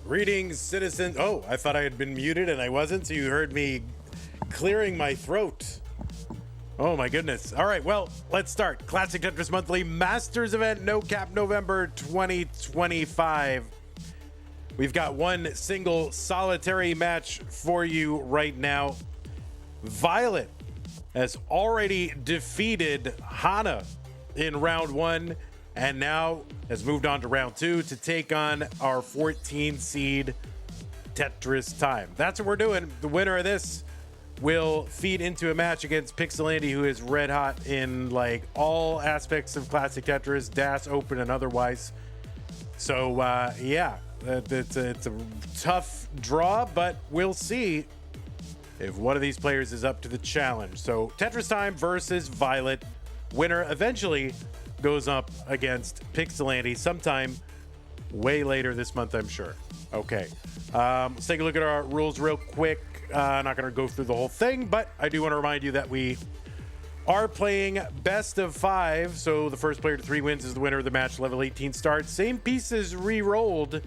Greetings, citizens. Oh, I thought I had been muted and I wasn't, so you heard me clearing my throat. Oh my goodness. All right, well, let's start. Classic Tetris Monthly Masters Event, No Cap November 2025. We've got one single solitary match for you right now. Violet has already defeated Hana in round one and now has moved on to round two to take on our 14 seed Tetristime. That's what we're doing. The winner of this will feed into a match against Pixelandy, who is red hot in like all aspects of classic Tetris, DAS, Open, and otherwise. So yeah, it's a tough draw, but we'll see if one of these players is up to the challenge. So Tetristime versus Violet. Winner eventually goes up against Pixelandy sometime way later this month, I'm sure. Okay, let's take a look at our rules real quick. Not going to go through the whole thing, but I do want to remind you that we are playing best of 5. So the first player to 3 wins is the winner of the match. Level 18 starts. Same pieces re-rolled.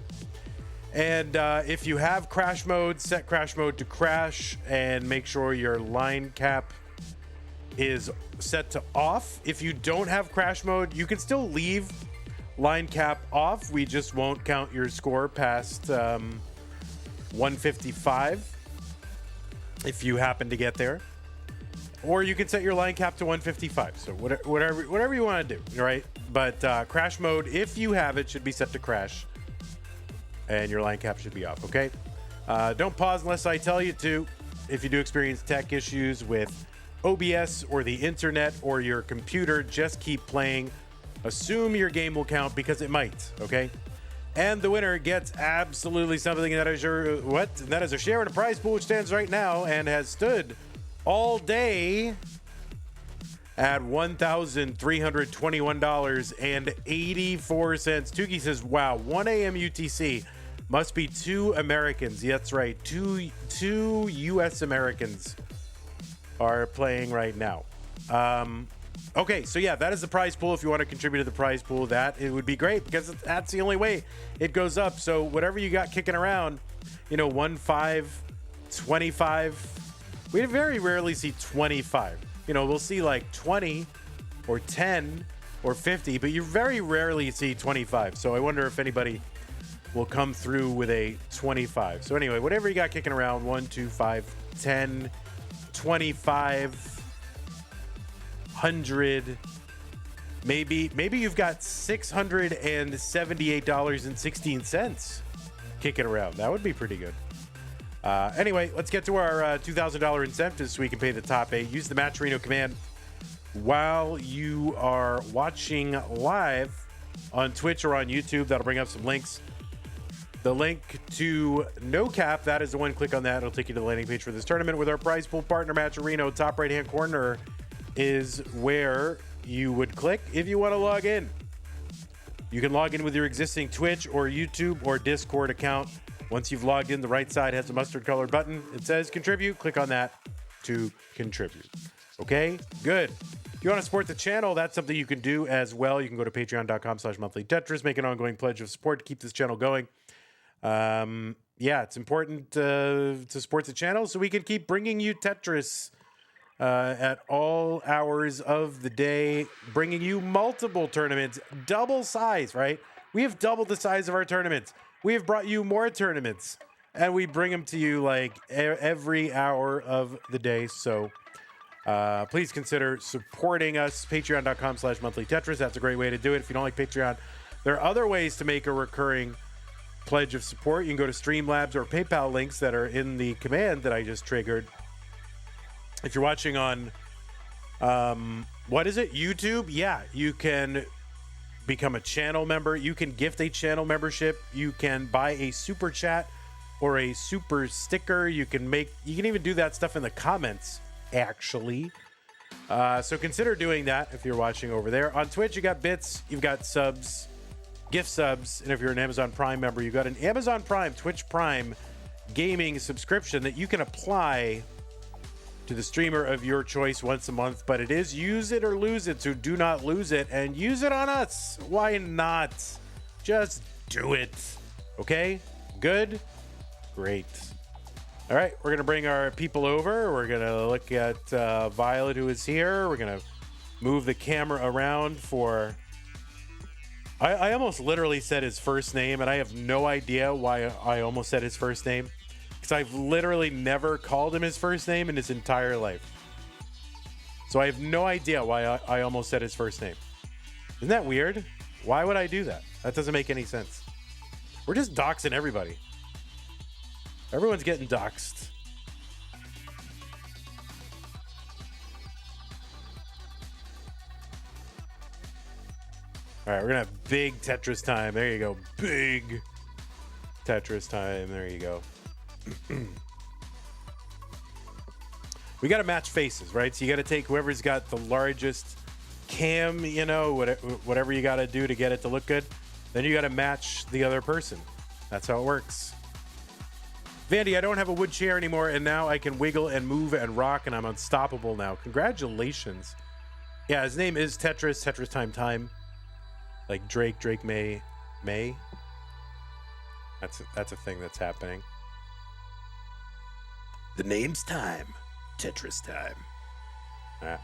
And if you have crash mode, set crash mode to crash and make sure your line cap is set to off. If you don't have crash mode, you can still leave line cap off. We just won't count your score past 155 if you happen to get there. Or you can set your line cap to 155. So whatever you want to do, right? But crash mode, if you have it, should be set to crash. And your line cap should be off, okay? Don't pause unless I tell you to. If you do experience tech issues with OBS or the internet or your computer, just keep playing. Assume your game will count because it might, okay? And the winner gets absolutely something. That is your That is a share in a prize pool, which stands right now and has stood all day at $1,321.84. Tuki says, wow, 1 a.m. UTC must be 2 Americans. Yeah, that's right. Two U.S. Americans are playing right now. Okay, so yeah, that is the prize pool. If you want to contribute to the prize pool, it would be great because that's the only way it goes up. So whatever you got kicking around, 1, 5, 25. We very rarely see 25. We'll see like 20 or 10 or 50, but you very rarely see 25. So I wonder if anybody will come through with a 25. So anyway, whatever you got kicking around, 1, 2, 5, 10, 25, 100, maybe you've got $678.16 kicking around. That would be pretty good. Anyway, let's get to our $2,000 incentives so we can pay the top 8. Use the Matcherino command while you are watching live on Twitch or on YouTube. That'll bring up some links. The link to No Cap, that is the one. Click on that. It'll take you to the landing page for this tournament with our prize pool partner, Matcherino. Top right-hand corner is where you would click if you want to log in. You can log in with your existing Twitch or YouTube or Discord account. Once you've logged in, the right side has a mustard colored button. It says contribute. Click on that to contribute. Okay, good. If you want to support the channel, that's something you can do as well. You can go to patreon.com/monthlytetris, make an ongoing pledge of support to keep this channel going. Yeah, it's important to support the channel so we can keep bringing you Tetris at all hours of the day, bringing you multiple tournaments, double size, right? We have doubled the size of our tournaments. We have brought you more tournaments, and we bring them to you like every hour of the day. So please consider supporting us. Patreon.com/monthlytetris. That's a great way to do it. If you don't like Patreon, there are other ways to make a recurring pledge of support. You can go to Streamlabs or PayPal links that are in the command that I just triggered. If you're watching on, YouTube? Yeah, you can become a channel member. You can gift a channel membership. You can buy a super chat or a super sticker. You can even do that stuff in the comments, actually. So consider doing that if you're watching over there. On Twitch, you got bits, you've got subs, gift subs, and if you're an Amazon Prime member, you've got an Amazon Prime, Twitch Prime gaming subscription that you can apply to the streamer of your choice once a month, but it is use it or lose it, so do not lose it and use it on us. Why not? Just do it. Okay? Good? Great. All right, we're gonna bring our people over. We're gonna look at Violet, who is here. We're gonna move the camera around for... I almost literally said his first name, and I have no idea why I almost said his first name, because I've literally never called him his first name in his entire life. So I have no idea why I almost said his first name. Isn't that weird? Why would I do that? That doesn't make any sense. We're just doxing everybody. Everyone's getting doxed. All right, we're gonna have big Tetris time. There you go. Big Tetris time. There you go. We got to match faces, right? So you got to take whoever's got the largest cam, you know, whatever you got to do to get it to look good. Then you got to match the other person. That's how it works. Vandy, I don't have a wood chair anymore, and now I can wiggle and move and rock, and I'm unstoppable now. Congratulations. Yeah, his name is Tetris. Tetristime. Like Drake May. That's a thing that's happening. The name's time. Tetristime. Ah.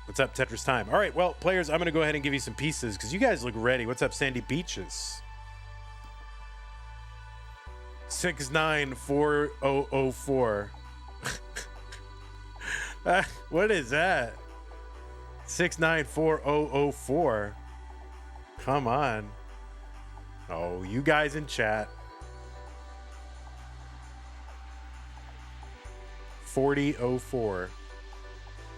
What's up, Tetristime? All right, well, players, I'm going to go ahead and give you some pieces because you guys look ready. What's up, Sandy Beaches? 694004. What is that? 694004. Come on. Oh, you guys in chat. 4004.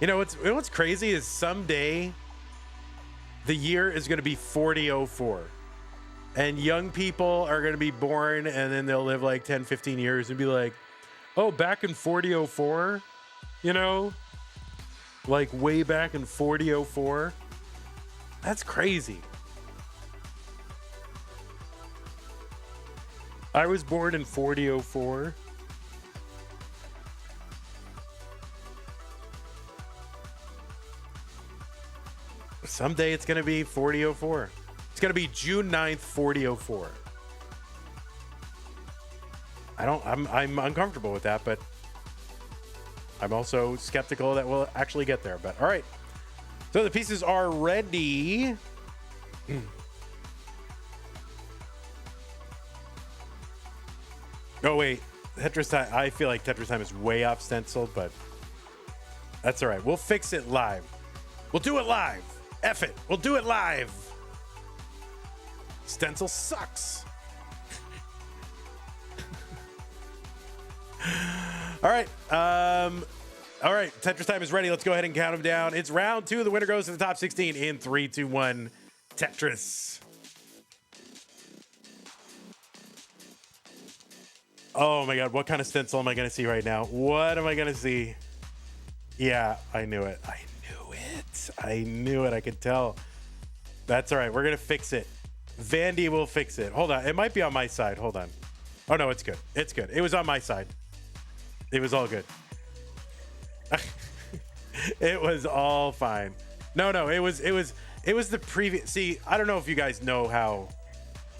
You know what's crazy is someday the year is going to be 4004. And young people are going to be born and then they'll live like 10, 15 years and be like, "Oh, back in 4004, you know, like way back in 4004." That's crazy. I was born in 4004. Someday it's going to be 4004. It's going to be June 9th, 4004. I'm uncomfortable with that, but I'm also skeptical that we'll actually get there. But all right. So the pieces are ready. Oh, wait. Tetristime. I feel like Tetristime is way off stenciled, but that's all right. We'll fix it live. We'll do it live. F it. We'll do it live. Stencil sucks. All right. All right. Tetristime is ready. Let's go ahead and count them down. It's round 2. The winner goes to the top 16 in 3, 2, 1. Tetris. Oh my God. What kind of stencil am I going to see right now? What am I going to see? Yeah, I knew it. I knew it. I could tell. That's all right. We're going to fix it. Vandy will fix it. Hold on. It might be on my side. Hold on. Oh, no, it's good. It's good. It was on my side. It was all good. It was all fine. No, it was the previous. See, I don't know if you guys know how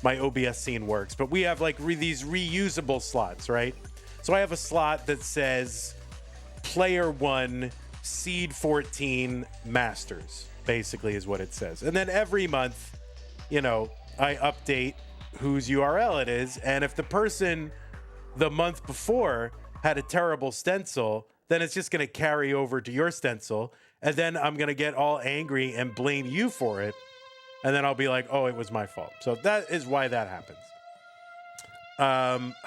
my OBS scene works, but we have like these reusable slots, right? So I have a slot that says player 1 seed 14 masters, basically is what it says. And then every month, you know, I update whose URL it is. And if the person the month before had a terrible stencil, then it's just going to carry over to your stencil. And then I'm going to get all angry and blame you for it. And then I'll be like, oh, it was my fault. So that is why that happens.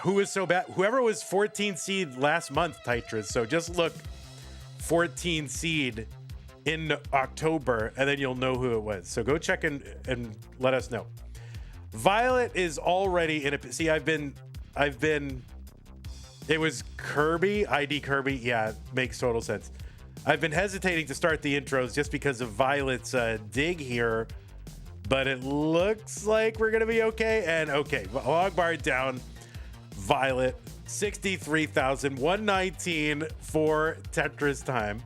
Who is so bad? Whoever was 14 seed last month, Tetris. So just look 14 seed in October, and then you'll know who it was. So go check and let us know. Violet is already in a... See, I've been... It was Kirby, ID Kirby. Yeah, makes total sense. I've been hesitating to start the intros just because of Violet's dig here, but it looks like we're going to be okay. And okay, log bar down, Violet. 63,119 for Tetristime.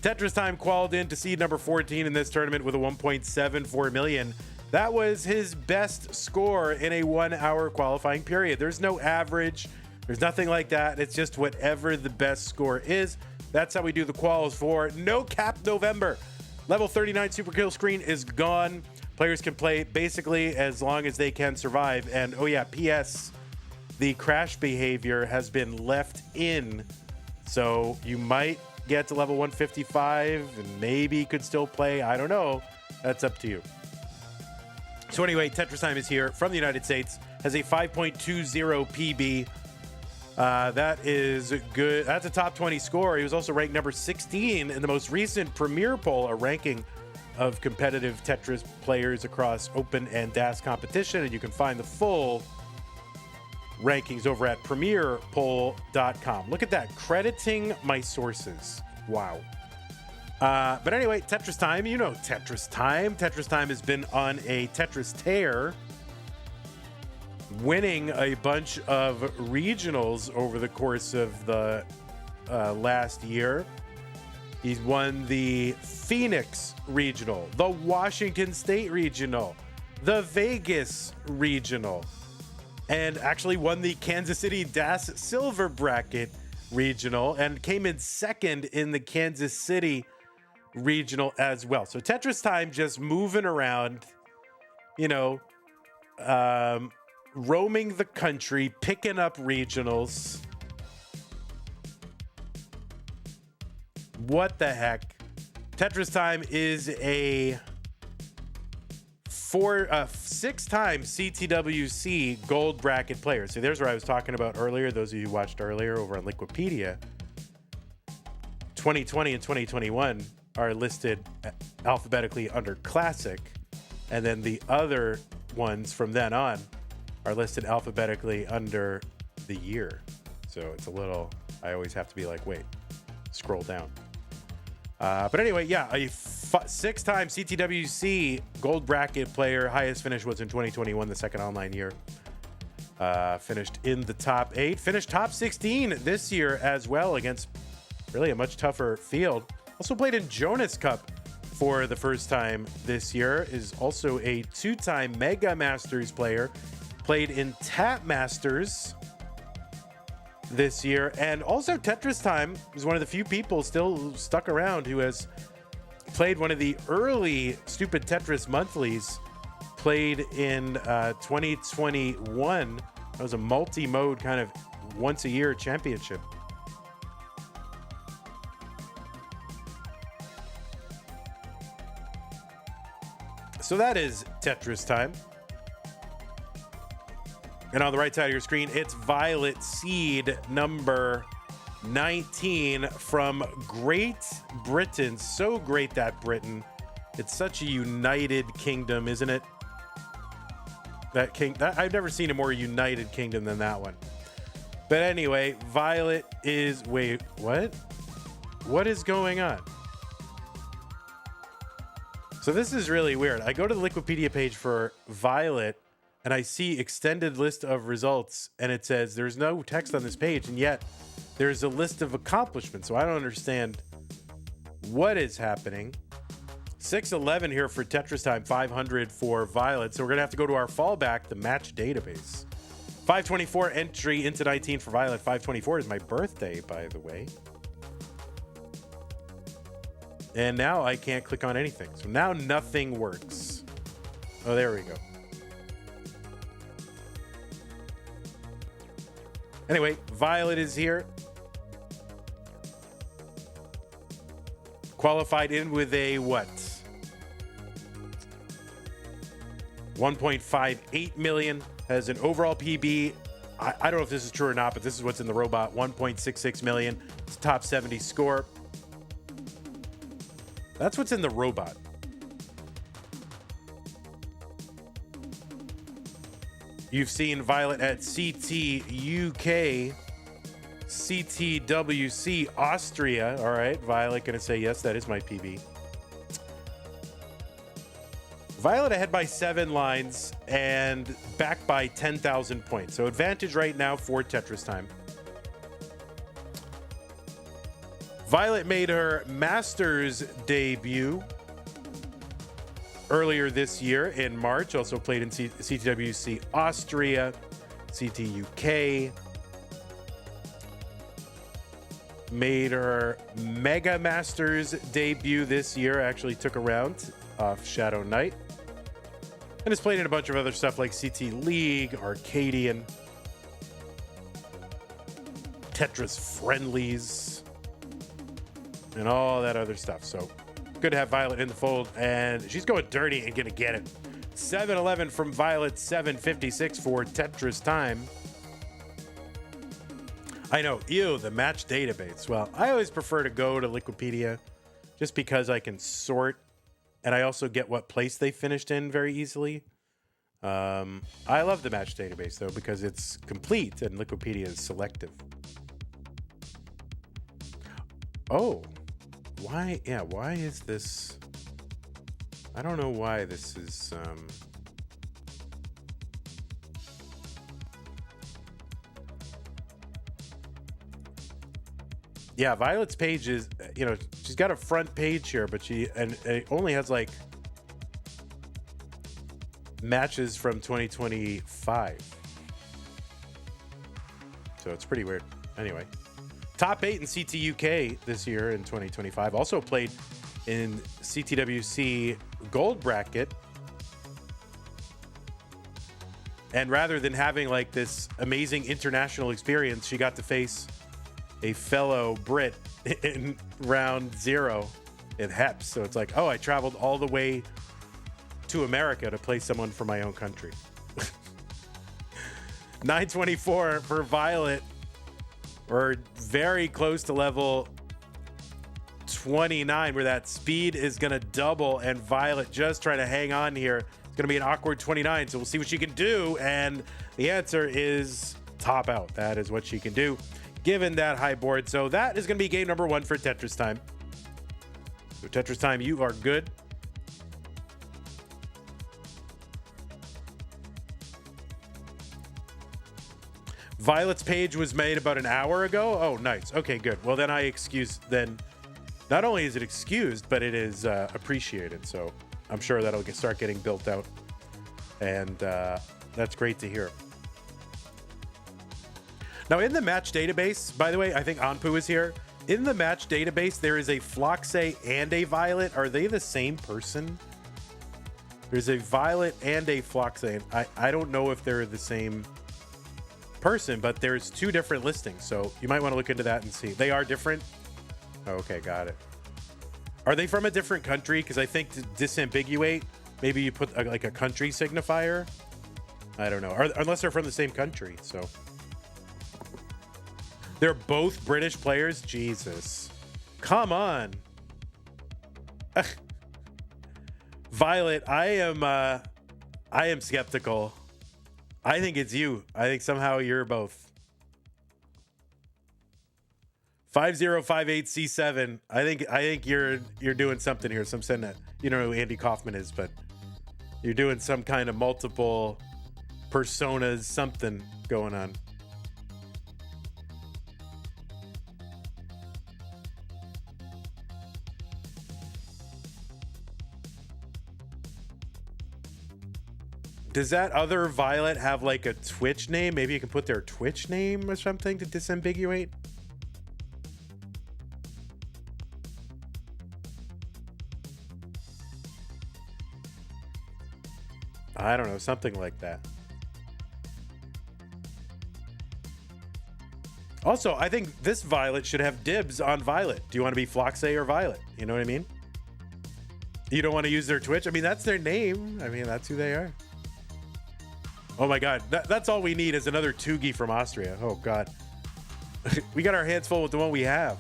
Tetristime qualified in to seed number 14 in this tournament with a 1.74 million. That was his best score in a 1 hour qualifying period. There's no average. There's nothing like that. It's just whatever the best score is. That's how we do the quals for No Cap November. Level 39 super kill screen is gone. Players can play basically as long as they can survive. And oh yeah, PS, the crash behavior has been left in. So you might get to level 155 and maybe could still play. I don't know. That's up to you. So anyway, Tetristime is here from the United States, has a 5.20 PB. That is good. That's a top 20 score. He was also ranked number 16 in the most recent Premier poll, a ranking of competitive Tetris players across open and DAS competition. And you can find the full rankings over at premierpoll.com. Look at that, crediting my sources. Wow. But anyway, Tetristime, you know Tetristime. Tetristime has been on a Tetris tear, winning a bunch of regionals over the course of the last year. He's won the Phoenix Regional, the Washington State Regional, the Vegas Regional, and actually won the Kansas City DAS Silver Bracket Regional and came in second in the Kansas City Regional as well. So Tetristime just moving around, you know, roaming the country, picking up regionals. What the heck? Tetristime is a six-time CTWC gold bracket player. So there's where I was talking about earlier. Those of you who watched earlier over on Liquipedia, 2020 and 2021 are listed alphabetically under classic, and then the other ones from then on are listed alphabetically under the year. So it's a little, I always have to be like, wait, scroll down. But anyway, yeah, a six-time CTWC gold bracket player. Highest finish was in 2021, the second online year. Finished in the top 8. Finished top 16 this year as well against really a much tougher field. Also played in Jonas Cup for the first time this year. Is also a 2-time Mega Masters player. Played in Tap Masters this year, and also Tetristime is one of the few people still stuck around who has played one of the early Stupid Tetris monthlies, played in 2021. That was a multi-mode kind of once a year championship. So that is Tetristime. And on the right side of your screen, it's Violet Seed number 19 from Great Britain. So great, that Britain. It's such a united kingdom, isn't it? I've never seen a more united kingdom than that one. But anyway, Violet is... Wait, what? What is going on? So this is really weird. I go to the Liquipedia page for Violet, and I see extended list of results, and it says there's no text on this page, and yet there's a list of accomplishments. So I don't understand what is happening. 611 here for Tetristime, 500 for Violet. So we're gonna have to go to our fallback, the match database. 524 entry into 19 for Violet. 524 is my birthday, by the way. And now I can't click on anything. So now nothing works. Oh, there we go. Anyway, Violet is here. Qualified in with a what? 1.58 million. Has an overall PB. I don't know if this is true or not, but this is what's in the robot. 1.66 million. It's a top 70 score. That's what's in the robot. You've seen Violet at CT UK, CTWC Austria. All right, Violet gonna say yes, that is my PB. Violet ahead by 7 lines and back by 10,000 points. So advantage right now for Tetristime. Violet made her Masters debut earlier this year in March. Also played in CTWC Austria, CT UK. Made her Mega Masters debut this year. Actually took a round off Shadow Knight. And has played in a bunch of other stuff like CT League, Arcadian, Tetris Friendlies, and all that other stuff. So good to have Violet in the fold, and she's going dirty and gonna get it. 7-11 from Violet, 7:56 for Tetristime. I know, ew, the match database. Well, I always prefer to go to Liquipedia just because I can sort, and I also get what place they finished in very easily. I love the match database though because it's complete and Liquipedia is selective. Oh. Why? Yeah, why is this? I don't know why this is. Yeah, Violet's page is, you know, she's got a front page here, but it only has like matches from 2025. So it's pretty weird. Anyway. Top 8 in CT UK this year in 2025. Also played in CTWC Gold Bracket. And rather than having like this amazing international experience, she got to face a fellow Brit in round 0 in HEPS. So it's like, oh, I traveled all the way to America to play someone from my own country. 924 for Violet. We're very close to level 29 where that speed is going to double, and Violet just trying to hang on here. It's going to be an awkward 29, so we'll see what she can do, and the answer is top out. That is what she can do given that high board. So that is going to be game number 1 for Tetristime. So Tetristime, you are good. Violet's page was made about an hour ago. Oh, nice. Okay, good. Well, then then not only is it excused, but it is appreciated. So I'm sure that'll start getting built out. And that's great to hear. Now, in the match database, by the way, I think Anpu is here. In the match database, there is a Floxe and a Violet. Are they the same person? There's a Violet and a Floxe. I don't know if they're the same person, but there's 2 different listings, so you might want to look into that and see. They are different. Okay, got it. Are they from a different country? Because I think to disambiguate, maybe you put like a country signifier. I don't know, unless they're from the same country. So they're both British players. Jesus, come on. Violet, I am skeptical. I think it's you. I think somehow you're both. 5058C7. I think you're doing something here. So I'm saying that you don't know who Andy Kaufman is, but you're doing some kind of multiple personas, something going on. Does that other Violet have like a Twitch name? Maybe you can put their Twitch name or something to disambiguate. I don't know, something like that. Also, I think this Violet should have dibs on Violet. Do you want to be Floxe or Violet? You know what I mean? You don't want to use their Twitch? I mean, that's their name. I mean, that's who they are. Oh my God, that's all we need is another Tugi from Austria. Oh God. We got our hands full with the one we have.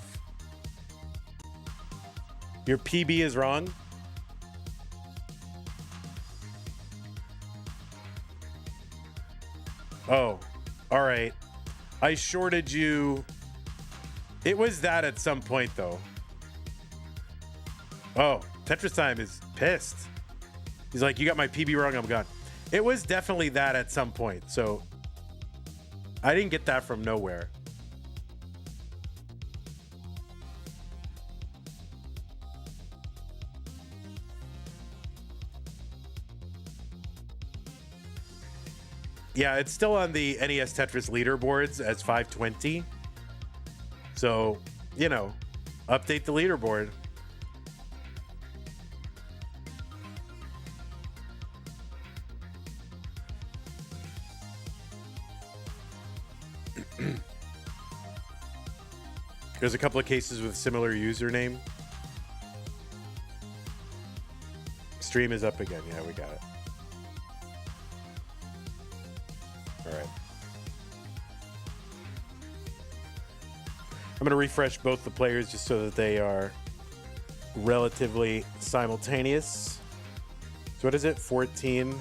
Your PB is wrong. Oh, all right. I shorted you. It was that at some point though. Oh, Tetristime is pissed. He's like, you got my PB wrong, I'm gone. It was definitely that at some point. So I didn't get that from nowhere. Yeah, it's still on the NES Tetris leaderboards as 520. So, you know, update the leaderboard. There's a couple of cases with similar username. Stream is up again. Yeah, we got it. All right. I'm going to refresh both the players just so that they are relatively simultaneous. So what is it? 14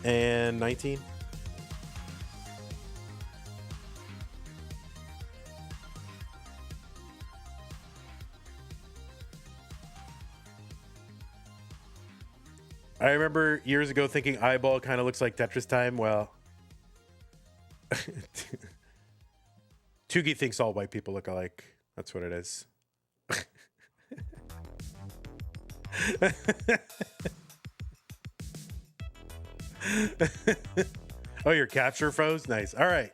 and 19? I remember years ago thinking Eyeball kind of looks like Tetristime. Well, Tugi thinks all white people look alike. That's what it is. Oh, your capture froze? Nice. All right.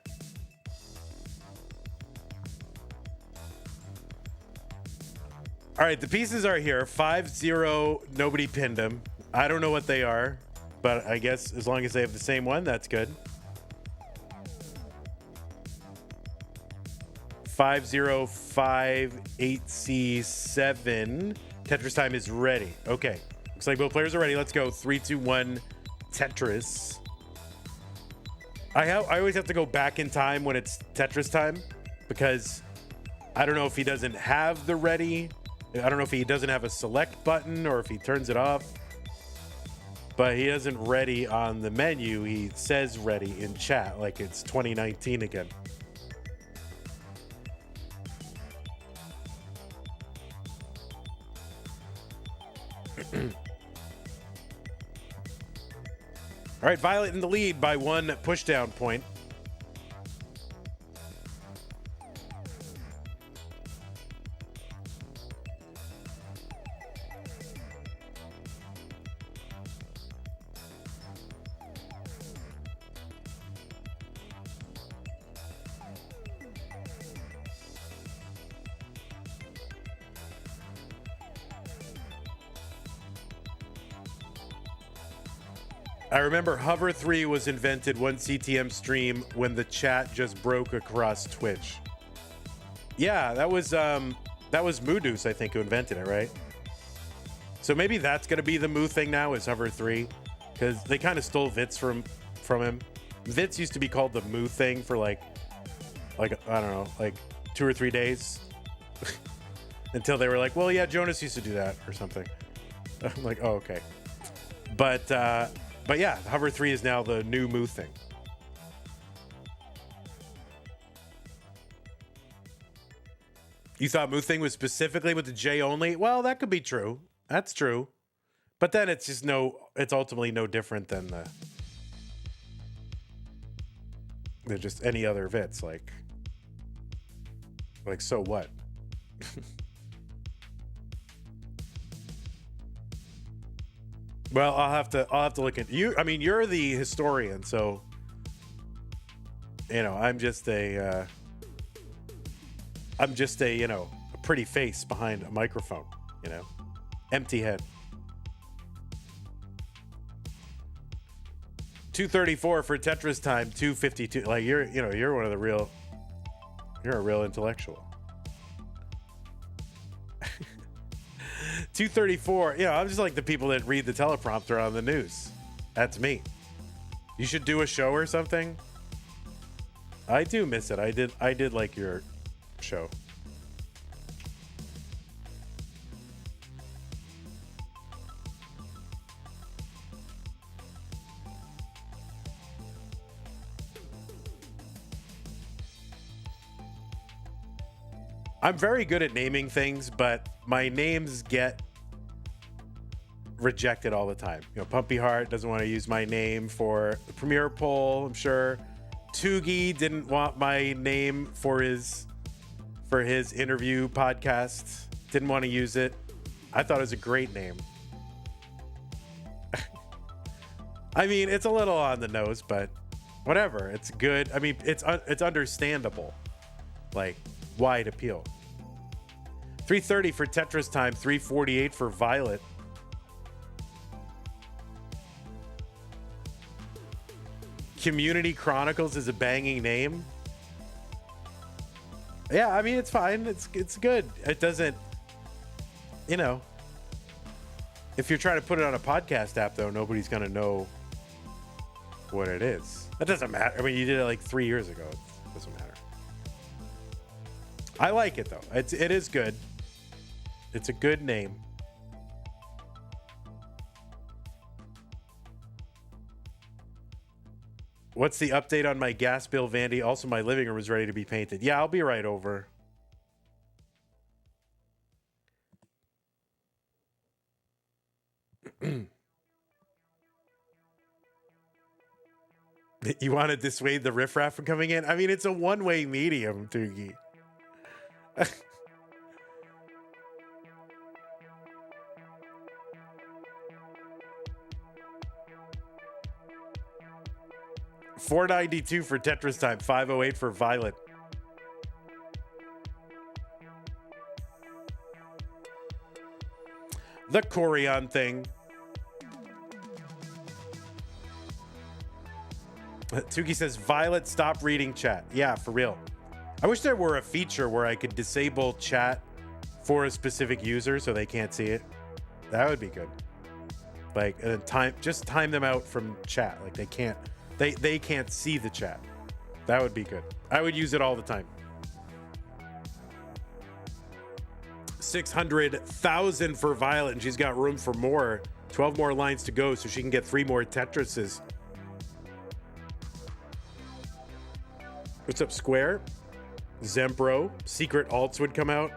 All right, the pieces are here. 5-0, nobody pinned them. I don't know what they are, but I guess as long as they have the same one, that's good. 5-0-5-8-C-7. Tetristime is ready. Okay. Looks like both players are ready. Let's go. 3, 2, 1, Tetris. I always have to go back in time when it's Tetris time because I don't know if he doesn't have the ready. I don't know if he doesn't have a select button or if he turns it off. But he isn't ready on the menu. He says ready in chat like it's 2019 again. All right, Violet in the lead by 1 pushdown point. I remember Hover 3 was invented one CTM stream when the chat just broke across Twitch. Yeah, that was Moodoos, I think, who invented it, right? So maybe that's gonna be the Moo thing now, is Hover 3, because they kind of stole Vitz from him. Vitz used to be called the Moo thing for like I don't know, like 2 or 3 days, until they were like, well, yeah, Jonas used to do that or something. I'm like, oh, okay, but yeah, Hover 3 is now the new Moo thing. You thought Moo thing was specifically with the J only? Well, that could be true. That's true. But then it's just it's ultimately no different than than just any other Vitz. Like so what? Well, I'll have to look at you. I mean, you're the historian, so you know, I'm just a you know, a pretty face behind a microphone, you know, empty head. 234 for Tetristime, 252. Like you're one of the real. You're a real intellectual. 234. Yeah, I'm just like the people that read the teleprompter on the news. That's me. You should do a show or something. I do miss it. I did like your show. I'm very good at naming things, but my names get rejected all the time. Pumpy Heart doesn't want to use my name for the premiere poll, I'm sure. Toogie didn't want my name for his interview podcast. Didn't want to use it. I thought it was a great name. I mean, it's a little on the nose, but whatever. It's good. I mean, it's understandable. Like, wide appeal. 330 for Tetristime, 348 for Violet. Community Chronicles is a banging name. Yeah, I mean, it's fine. It's good. It doesn't, if you're trying to put it on a podcast app, though, nobody's going to know what it is. That doesn't matter. I mean, you did it like 3 years ago. It doesn't matter. I like it, though. It is good. It's a good name. What's the update on my gas bill, Vandy? Also, my living room is ready to be painted. Yeah, I'll be right over. You want to dissuade the riffraff from coming in? I mean, it's a one-way medium, Toogie. $4.92 for Tetristime, $5.08 for Violet. The Corian thing. Tuki says, Violet, stop reading chat. Yeah, for real. I wish there were a feature where I could disable chat for a specific user so they can't see it. That would be good. Like, and then time them out from chat. Like, they can't see the chat. That would be good. I would use it all the time. 600,000 for Violet, and she's got room for more. 12 more lines to go, so she can get 3 more Tetrises. What's up, Square? Zempro. Secret alts would come out.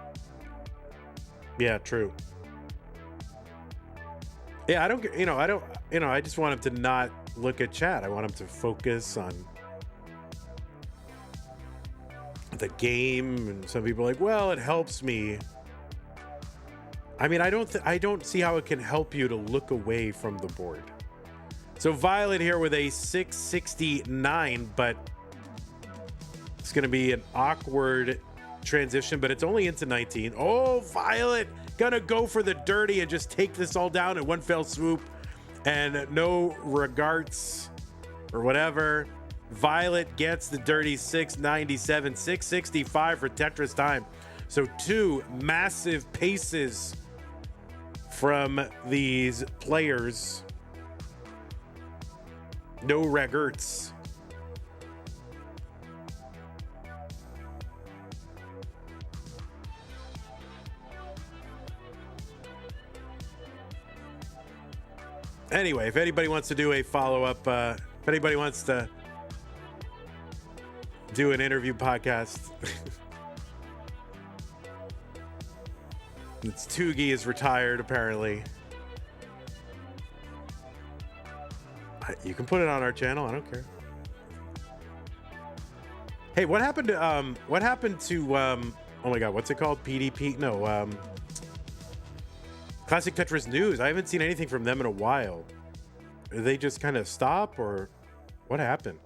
Yeah, true. Yeah, I just want him to not look at chat. I want him to focus on the game. And some people are like, well, it helps me. I mean, I don't see how it can help you to look away from the board. So Violet here with a 669, but it's going to be an awkward transition, but it's only into 19. Oh, Violet gonna go for the dirty and just take this all down in one fell swoop, and no regards or whatever. Violet gets the dirty 697, 665 for Tetristime. So 2 massive paces from these players. No regards. Anyway, if anybody wants to do a follow-up, if anybody wants to do an interview podcast, it's Toogie is retired, apparently. You can put it on our channel. I don't care. Hey, what happened to oh my God, what's it called? PDP? No, Classic Tetris News. I haven't seen anything from them in a while. Did they just kind of stop, or what happened?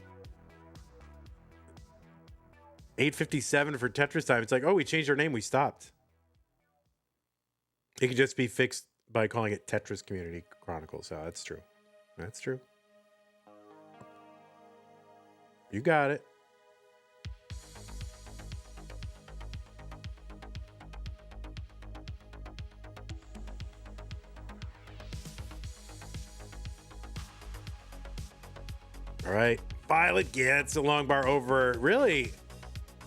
857 for Tetristime. It's like, oh, we changed our name. We stopped. It could just be fixed by calling it Tetris Community Chronicles. Oh, that's true. That's true. You got it. All right. Violet gets the long bar over really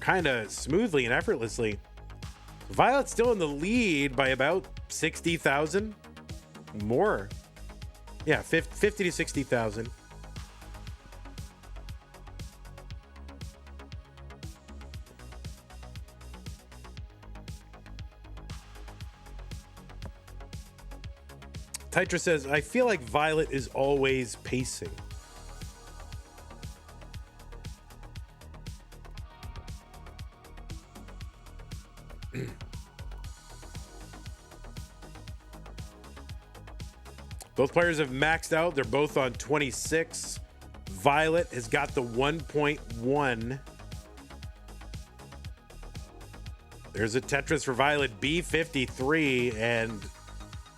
kind of smoothly and effortlessly. Violet's still in the lead by about 60,000 more. Yeah, 50 to 60,000. Tetris says, I feel like Violet is always pacing. Both players have maxed out. They're both on 26. Violet has got the 1.1. There's a Tetris for Violet, B53, and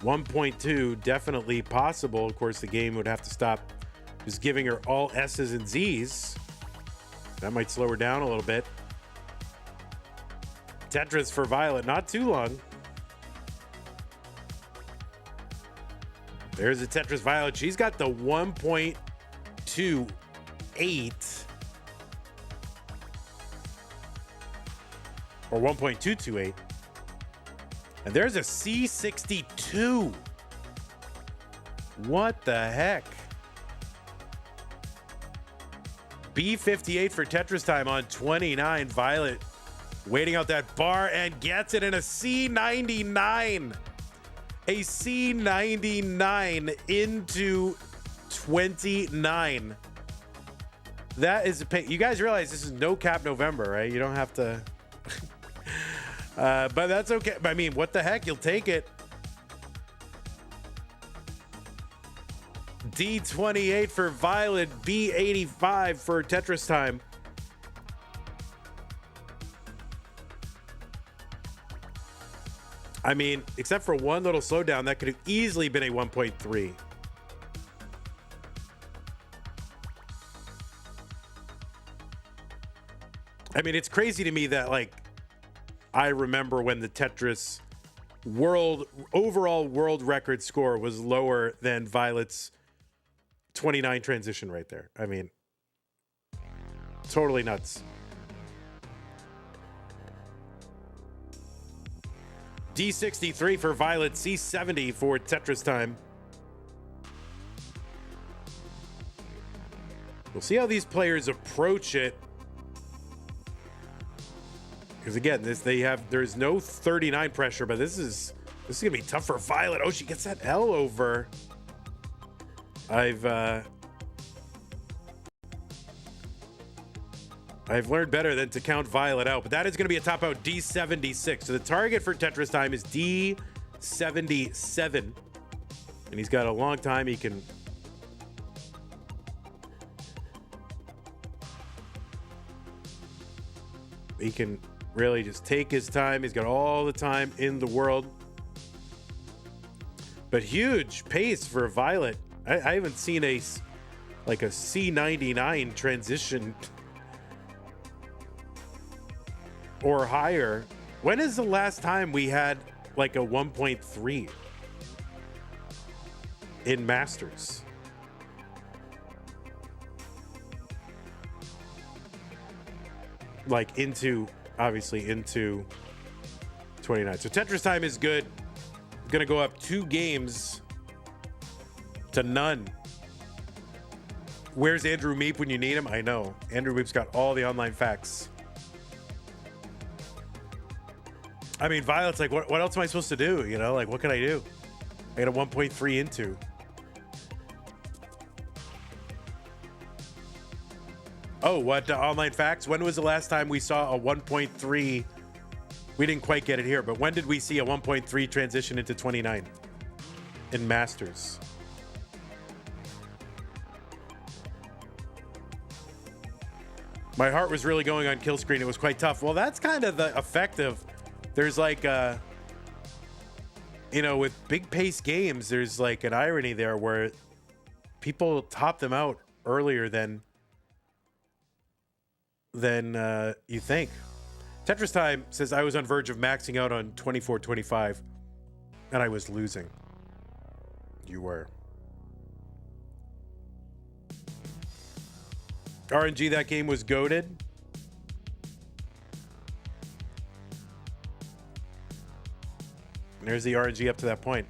1.2 definitely possible. Of course, the game would have to stop just giving her all S's and Z's. That might slow her down a little bit. Tetris for Violet, not too long. There's a Tetris Violet. She's got the 1.28 or 1.228. And there's a C62. What the heck? B58 for Tetristime on 29. Violet waiting out that bar and gets it in a C99. A C99 into 29. That is a pay. You guys realize this is no cap November, right? You don't have to. But that's okay. I mean, what the heck? You'll take it. D28 for Violet, B85 for Tetristime. I mean, except for one little slowdown, that could have easily been a 1.3. I mean, it's crazy to me that, like, I remember when the Tetris overall world record score was lower than Violet's 29 transition right there. I mean, totally nuts. D63 for Violet, C70 for Tetristime. We'll see how these players approach it. Because again, there's no 39 pressure, but this is gonna be tough for Violet. Oh, she gets that L over. I've learned better than to count Violet out, but that is going to be a top out D76. So the target for Tetristime is D77, and he's got a long time. He can really just take his time. He's got all the time in the world. But huge pace for Violet. I haven't seen a C99 transition or higher. When is the last time we had like a 1.3 in Masters? Like obviously into 29. So Tetristime is good. Gonna go up 2 games to none. Where's Andrew Meep when you need him? I know. Andrew Meep's got all the online facts. I mean, Violet's like, what else am I supposed to do? You know, like, what can I do? I got a 1.3 into. Oh, what online facts? When was the last time we saw a 1.3? We didn't quite get it here, but when did we see a 1.3 transition into 29 in Masters? My heart was really going on kill screen. It was quite tough. Well, that's kind of the effect of, there's like, with big pace games, there's like an irony there where people top them out earlier than you think. Tetristime says, I was on verge of maxing out on 24-25 and I was losing. You were. RNG, that game was goated. There's the RNG up to that point.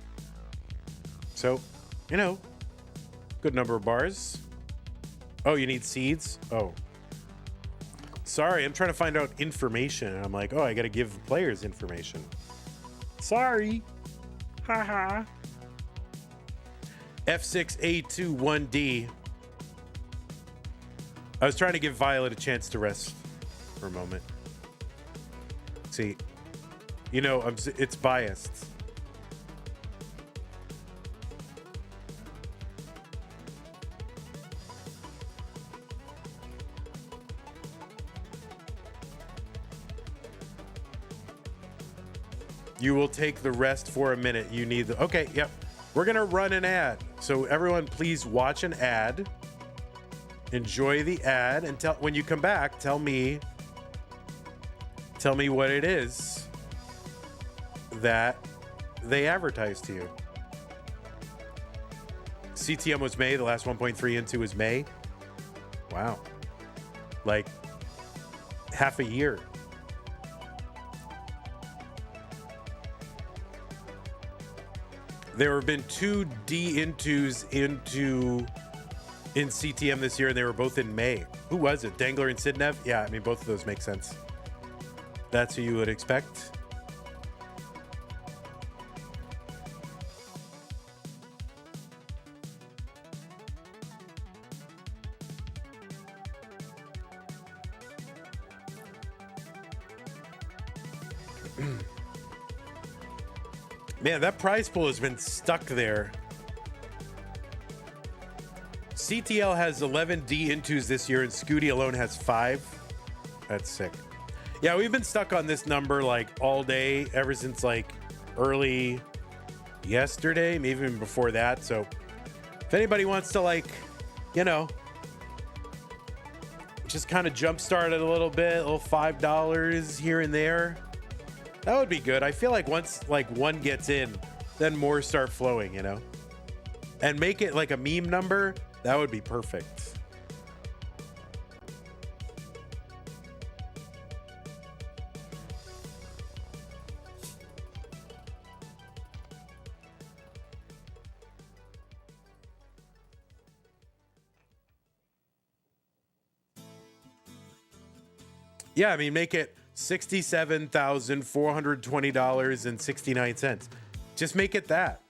So, good number of bars. Oh, you need seeds? Oh. Sorry, I'm trying to find out information. And I'm like, oh, I got to give players information. Sorry. Haha. F6A21D. I was trying to give Violet a chance to rest for a moment. See, you know, it's biased. You will take the rest for a minute. You need the... Okay, yep. We're going to run an ad. So everyone, please watch an ad. Enjoy the ad. And when you come back, tell me what it is that they advertised to you. CTM was May. The last 1.3 into was May. Wow. Like half a year. There have been 2 D-intos in CTM this year, and they were both in May. Who was it? Dangler and Sidnev? Yeah, I mean, both of those make sense. That's who you would expect. Man, that prize pool has been stuck there. CTL has 11 D-intos this year, and Scooty alone has 5. That's sick. Yeah, we've been stuck on this number like all day, ever since like early yesterday, maybe even before that. So if anybody wants to, like, you know, just kind of jumpstart it a little bit, a little $5 here and there, that would be good. I feel like once like one gets in, then more start flowing, you know? And make it like a meme number. That would be perfect. Yeah, I mean, make it $67,420.69. Just make it that.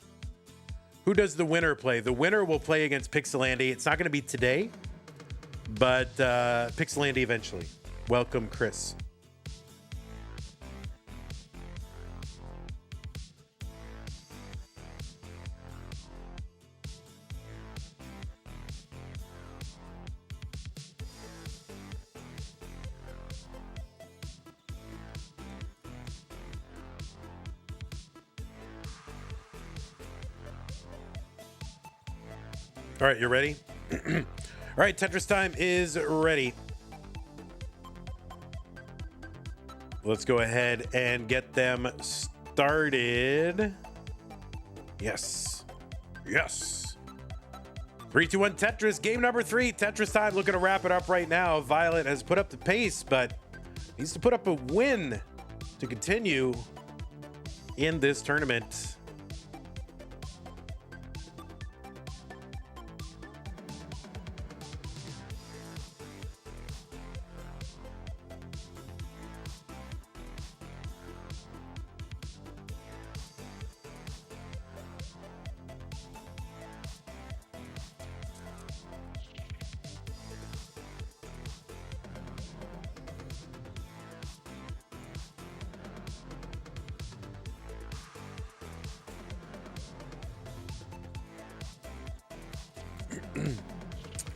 Who does the winner play? The winner will play against Pixelandy. It's not going to be today, but Pixelandy eventually. Welcome, Chris. All right, you ready? All right, Tetristime is ready. Let's go ahead and get them started. Yes. Yes. 3, 2, 1, Tetris. Game number 3. Tetristime looking to wrap it up right now. Violet has put up the pace, but needs to put up a win to continue in this tournament.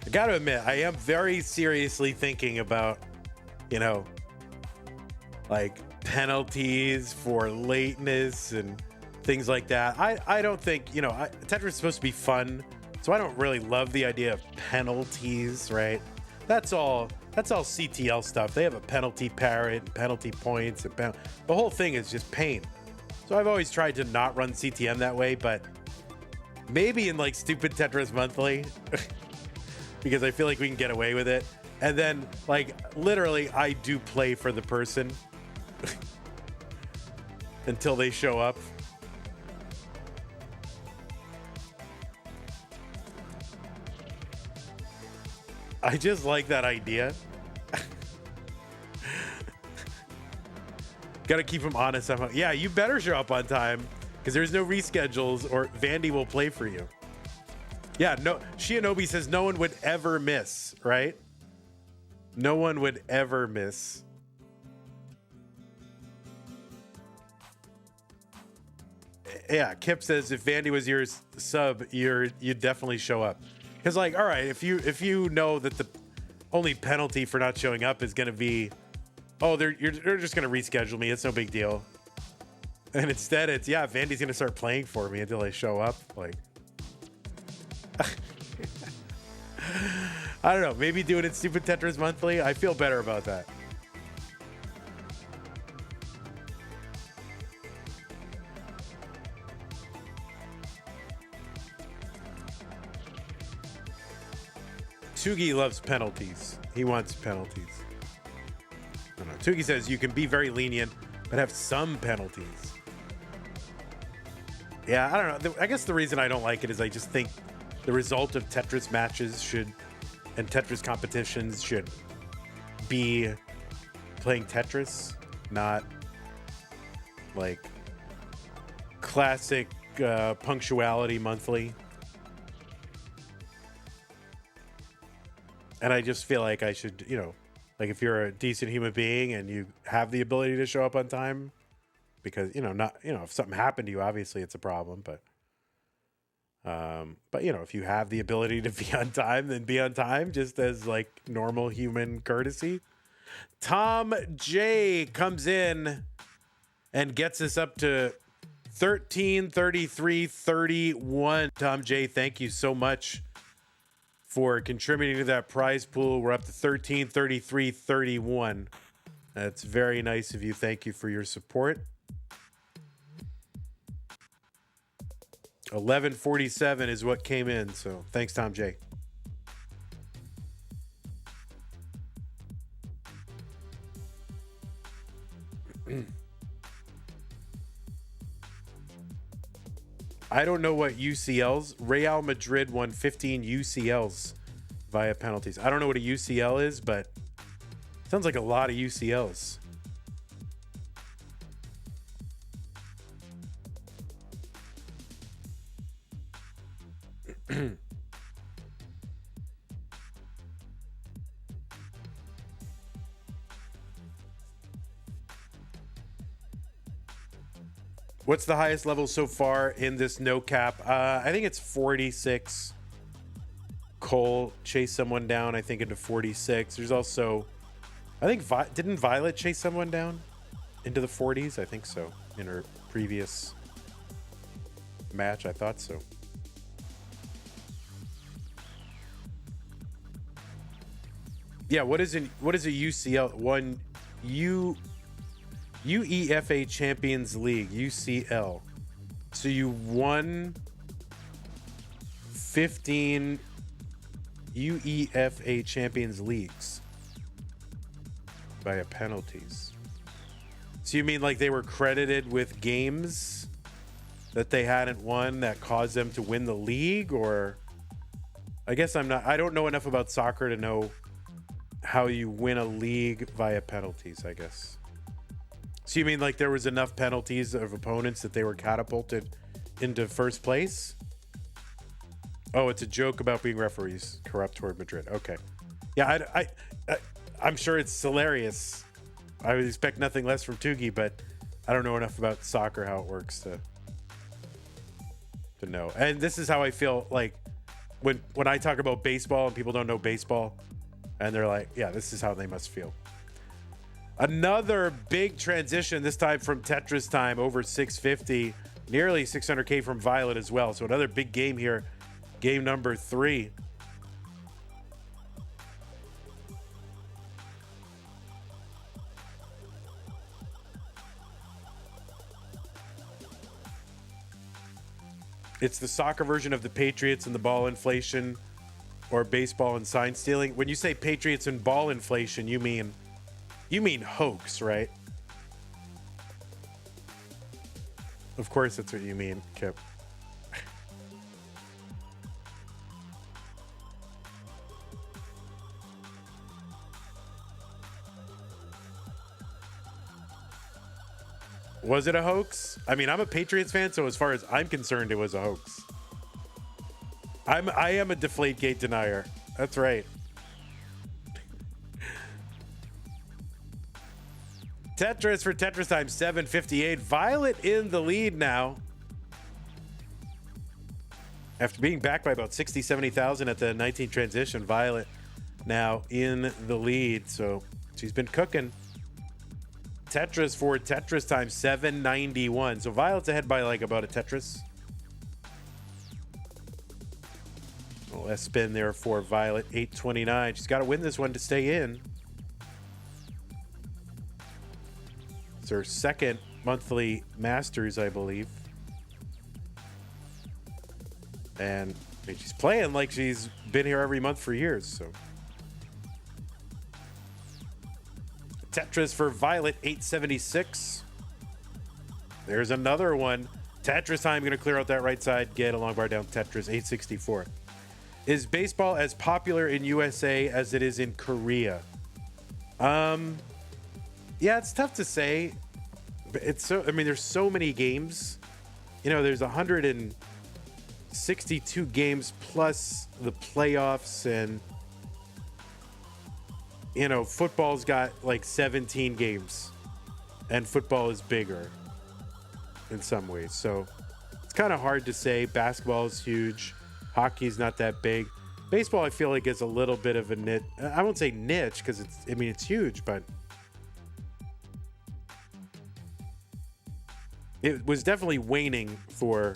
I gotta admit, I am very seriously thinking about, you know, like penalties for lateness and things like that. I don't think, you know, Tetris is supposed to be fun, so I don't really love the idea of penalties, right? That's all CTL stuff. They have a penalty parrot, and penalty points, and the whole thing is just pain. So I've always tried to not run CTM that way, but maybe in like stupid Tetris Monthly, because I feel like we can get away with it. And then, like, literally, I do play for the person until they show up. I just like that idea. Gotta keep him honest somehow. Yeah, you better show up on time, because there's no reschedules or Vandy will play for you. Yeah, no, Shinobi says no one would ever miss, right? No one would ever miss. Yeah, Kip says if Vandy was your sub, you'd definitely show up. Because like, all right, if you know that the only penalty for not showing up is gonna be, oh, they're just gonna reschedule me, it's no big deal. And instead it's, yeah, Vandy's gonna start playing for me until I show up. Like I don't know, maybe doing it stupid Tetris monthly, I feel better about that. Tugi loves penalties. He wants penalties. I don't know. Tugi says you can be very lenient, but have some penalties. Yeah, I don't know. I guess the reason I don't like it is I just think the result of Tetris matches and Tetris competitions should be playing Tetris, not like classic punctuality monthly. And I just feel like I should, like if you're a decent human being and you have the ability to show up on time, because, if something happened to you, obviously it's a problem, but if you have the ability to be on time, then be on time just as like normal human courtesy. Tom J comes in and gets us up to 1333.31. Tom J, thank you so much for contributing to that prize pool. We're up to 1333.31. That's very nice of you. Thank you for your support. 1147 is what came in, so thanks, Tom J. I don't know what UCLs. Real Madrid won 15 UCLs via penalties. I don't know what a UCL is, but it sounds like a lot of UCLs. What's the highest level so far in this no cap? I think it's 46. Cole chased someone down, I think, into 46. There's also, I think, didn't Violet chase someone down into the 40s? I think so. In her previous match, I thought so. Yeah, what is a UCL? One UEFA Champions League, UCL. So you won 15 UEFA Champions Leagues via penalties. So you mean like they were credited with games that they hadn't won that caused them to win the league? Or I guess I don't know enough about soccer to know how you win a league via penalties, I guess. So you mean like there was enough penalties of opponents that they were catapulted into first place? Oh, it's a joke about being referees corrupt toward Madrid. Okay. Yeah, I'm sure it's hilarious. I would expect nothing less from Tugi, but I don't know enough about soccer, how it works to know. And this is how I feel like when I talk about baseball and people don't know baseball and they're like, yeah, this is how they must feel. Another big transition, this time from Tetristime, over 650, nearly 600K from Violet as well. So another big game here, game number 3. It's the soccer version of the Patriots and the ball inflation, or baseball and sign stealing. When you say Patriots and ball inflation, you mean hoax, right? Of course that's what you mean, Kip. Was it a hoax? I mean, I'm a Patriots fan, so as far as I'm concerned, it was a hoax. I am a Deflategate denier. That's right. Tetris for Tetristime 758. Violet in the lead now. After being back by about 60, 70,000 at the 19 transition, Violet now in the lead. So she's been cooking. Tetris for Tetristime 791. So Violet's ahead by like about a Tetris. Last spin there for Violet, 829. She's got to win this one to stay in. It's her second monthly Masters, I believe. And I mean, she's playing like she's been here every month for years. So Tetris for Violet, 876. There's another one. Tetristime going to clear out that right side, get a long bar down. Tetris, 864. Is baseball as popular in USA as it is in Korea? Yeah, it's tough to say. It's so, I mean, there's so many games. You know, there's 162 games plus the playoffs, and you know, football's got like 17 games, and football is bigger in some ways. So it's kind of hard to say. Basketball is huge. Hockey's not that big. Baseball, I feel like, is a little bit of a niche. I won't say niche because it's, I mean, it's huge, but it was definitely waning for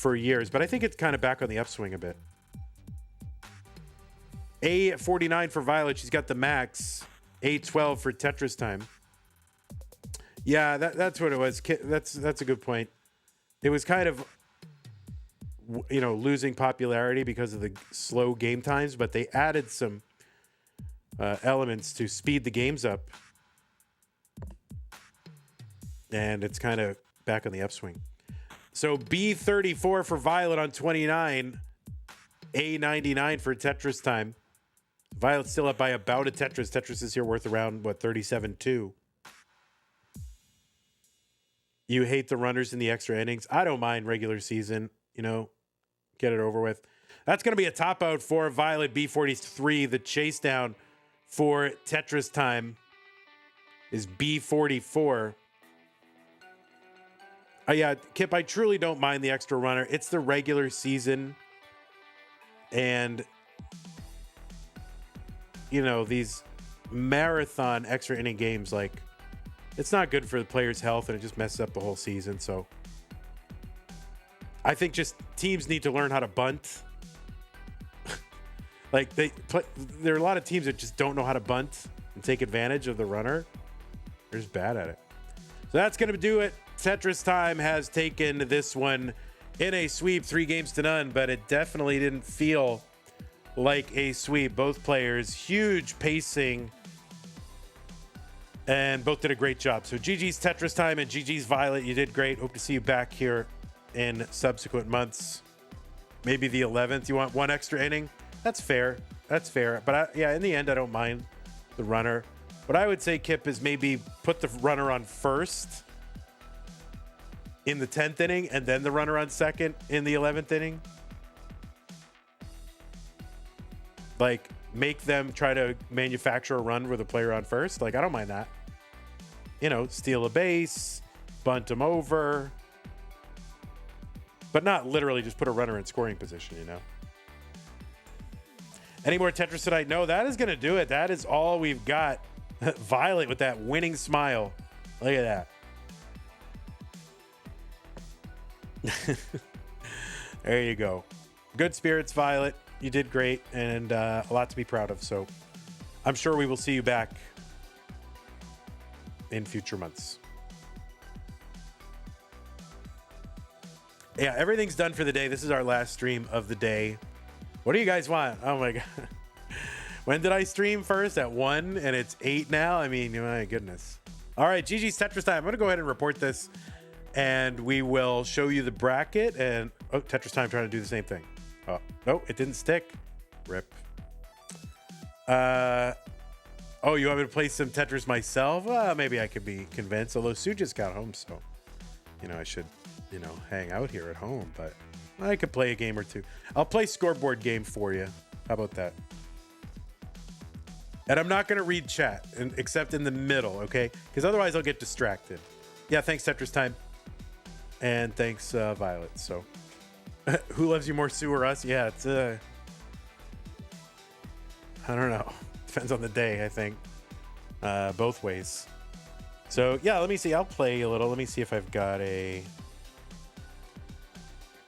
years. But I think it's kind of back on the upswing a bit. A49 for Violet. She's got the max. A12 for Tetristime. Yeah, that's what it was. That's a good point. It was kind of, you know, losing popularity because of the slow game times, but they added some elements to speed the games up, and it's kind of back on the upswing. So B34 for Violet on 29, A99 for Tetristime. Violet's still up by about a Tetris. Tetris is here worth around, what, 37.2. You hate the runners in the extra innings. I don't mind regular season, you know, get it over with. That's going to be a top out for Violet. B43. The chase down for Tetristime is B44. Yeah, Kip, I truly don't mind the extra runner. It's the regular season. And, you know, these marathon extra inning games, like, it's not good for the player's health, and it just messes up the whole season. So I think just teams need to learn how to bunt. Like, there are a lot of teams that just don't know how to bunt and take advantage of the runner. They're just bad at it. So that's going to do it. Tetristime has taken this one in a sweep, 3-0, but it definitely didn't feel like a sweep. Both players, huge pacing, and both did a great job. So GG's Tetristime and GG's Violet. You did great. Hope to see you back here in subsequent months. Maybe the 11th. You want one extra inning? That's fair. That's fair. But yeah, in the end, I don't mind the runner. What I would say, Kip, is maybe put the runner on first in the 10th inning and then the runner on second in the 11th inning. Like, make them try to manufacture a run with a player on first. Like, I don't mind that. You know, steal a base, bunt them over, but not literally just put a runner in scoring position, you know? Any more Tetris tonight? No, that is going to do it. That is all we've got. Violet with that winning smile. Look at that. There you go. Good spirits, Violet. You did great, and a lot to be proud of. So I'm sure we will see you back in future months. Yeah, everything's done for the day. This is our last stream of the day. What do you guys want? Oh my God. When did I stream first? At 1, and it's 8 now? I mean, my goodness. All right, GG's Tetristime. I'm going to go ahead and report this, and we will show you the bracket. And oh, Tetristime trying to do the same thing. Oh, no, it didn't stick. Rip. Oh, you want me to play some Tetris myself? Maybe I could be convinced. Although Sue just got home, so, you know, I should you know, hang out here at home, but I could play a game or two. I'll play scoreboard game for you. How about that? And I'm not going to read chat except in the middle, okay? Because otherwise I'll get distracted. Yeah, thanks, Tetristime. And thanks, Violet. So, who loves you more, Sue or us? Yeah, it's, I don't know. Depends on the day, I think. Both ways. So, yeah, let me see. I'll play a little. Let me see if I've got a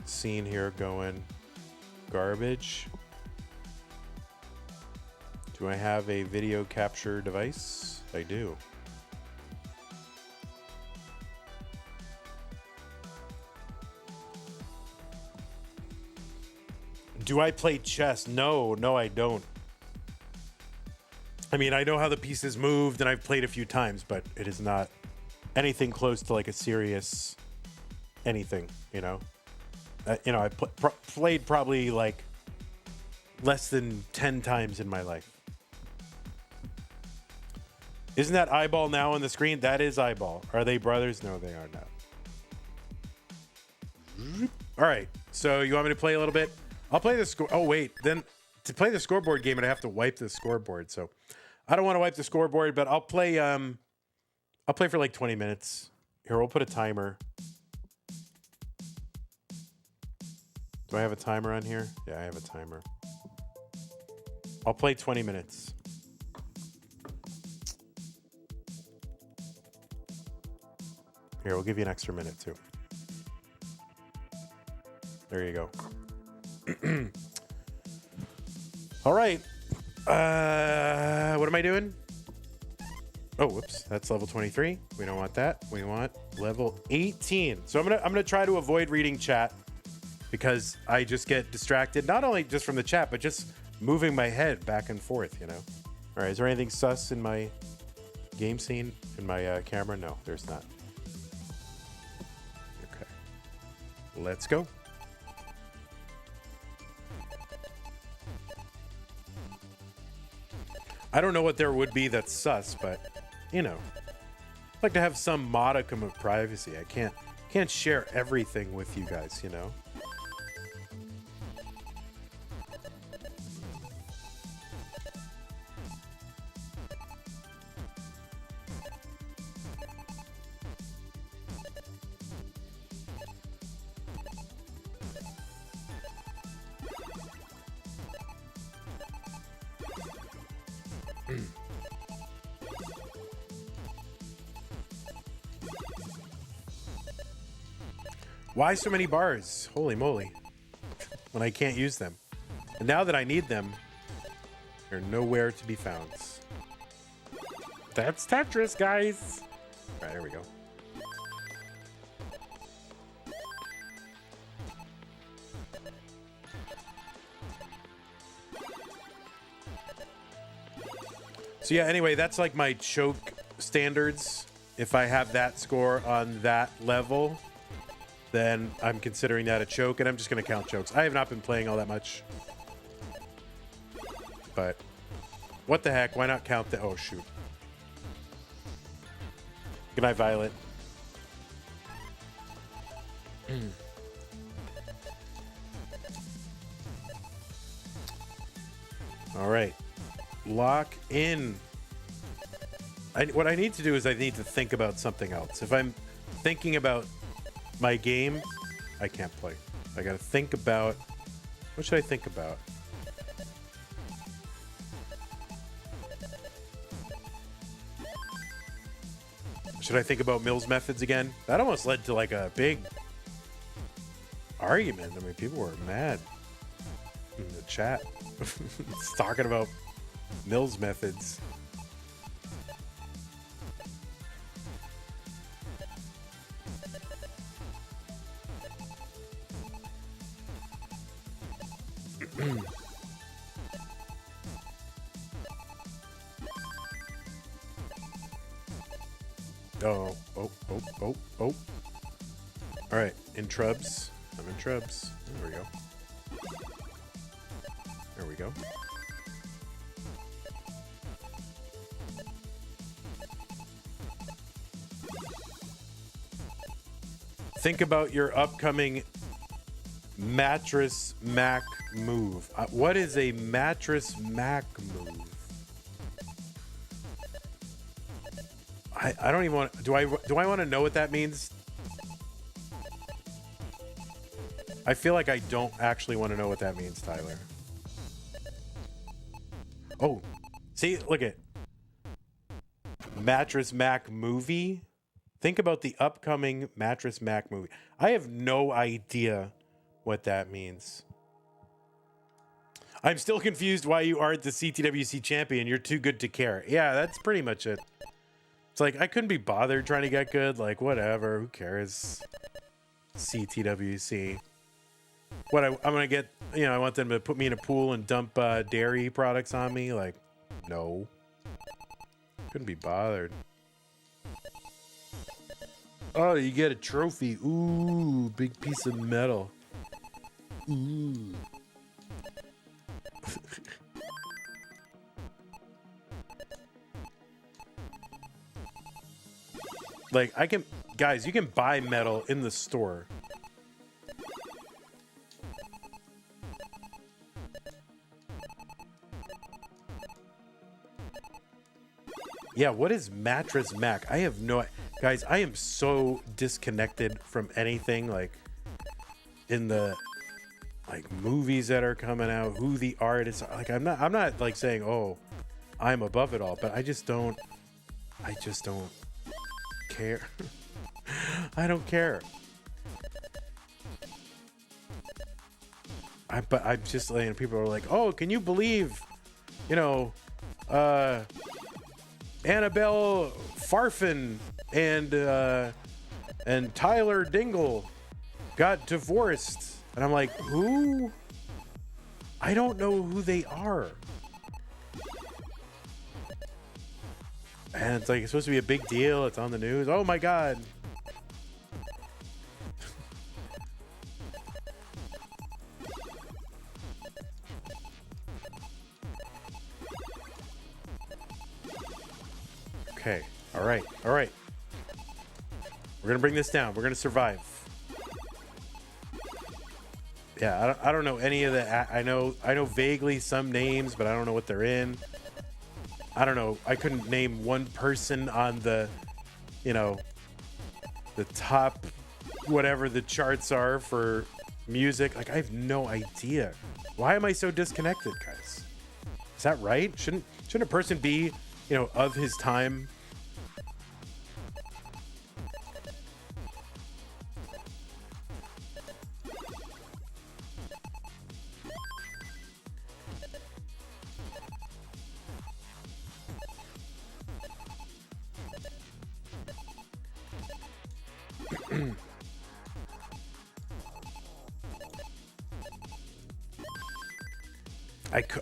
scene here going. Garbage. Do I have a video capture device? I do. Do I play chess? No, I don't. I mean, I know how the pieces moved and I've played a few times, but it is not anything close to like a serious anything, you know? You know, I played probably like less than 10 times in my life. Isn't that eyeball now on the screen? That is eyeball. Are they brothers? No, they are not. All right. So you want me to play a little bit? I'll play the score. Oh, wait. Then to play the scoreboard game, I'd have to wipe the scoreboard. So I don't want to wipe the scoreboard, but I'll play for like 20 minutes. Here, we'll put a timer. Do I have a timer on here? Yeah, I have a timer. I'll play 20 minutes. Here, we'll give you an extra minute too. There you go. All right. What am I doing? Oh, whoops. That's level 23. We don't want that. We want level 18. So I'm gonna try to avoid reading chat because I just get distracted, not only just from the chat, but just moving my head back and forth, you know? All right, is there anything sus in my game scene, in my camera? No, there's not. Okay. Let's go. I don't know what there would be that's sus, but, you know, I'd like to have some modicum of privacy. I can't share everything with you guys, you know? Why so many bars? Holy moly. When I can't use them. And now that I need them, they're nowhere to be found. That's Tetris, guys. All right, here we go. So yeah, anyway, that's like my choke standards. If I have that score on that level, then I'm considering that a choke, and I'm just going to count chokes. I have not been playing all that much. But what the heck? Why not count the... Oh, shoot. Good night, Violet. All right. Lock in. What I need to do is I need to think about something else. If I'm thinking about my game, I can't play. I gotta think about... What should I think about? Should I think about Mills methods again? That almost led to like a big argument. I mean, people were mad in the chat. It's talking about Mills methods. Oh. All right, in Trubs. I'm in Trubs. There we go. There we go. Think about your upcoming mattress Mac move. What is a mattress Mac move? I don't even want. Do I want to know what that means? I feel like I don't actually want to know what that means, Tyler. Oh, see, look at Mattress Mac movie. Think about the upcoming Mattress Mac movie. I have no idea what that means. I'm still confused why you aren't the CTWC champion. You're too good to care. Yeah, that's pretty much it. It's like, I couldn't be bothered trying to get good. Like, whatever. Who cares? CTWC. What, I'm going to get, you know, I want them to put me in a pool and dump dairy products on me. Like, no. Couldn't be bothered. Oh, you get a trophy. Ooh, big piece of metal. Ooh. Like, I can, guys, you can buy metal in the store. Yeah, what is Mattress Mac? I have no, guys, I am so disconnected from anything like in the like movies that are coming out, who the artists are. Like, I'm not like saying, oh, I'm above it all, but I just don't care. I don't care. But I'm just like, people are like, oh, can you believe, you know, Annabelle Farfin and Tyler Dingle got divorced. And I'm like, who? I don't know who they are. And it's like, it's supposed to be a big deal. It's on the news. Oh my God. Okay. All right. All right. We're going to bring this down. We're going to survive. Yeah, I don't know any of the, I know vaguely some names, but I don't know what they're in. I don't know. I couldn't name one person on the, you know, the top, whatever the charts are for music. Like, I have no idea. Why am I so disconnected, guys? Is that right? Shouldn't a person be, you know, of his time?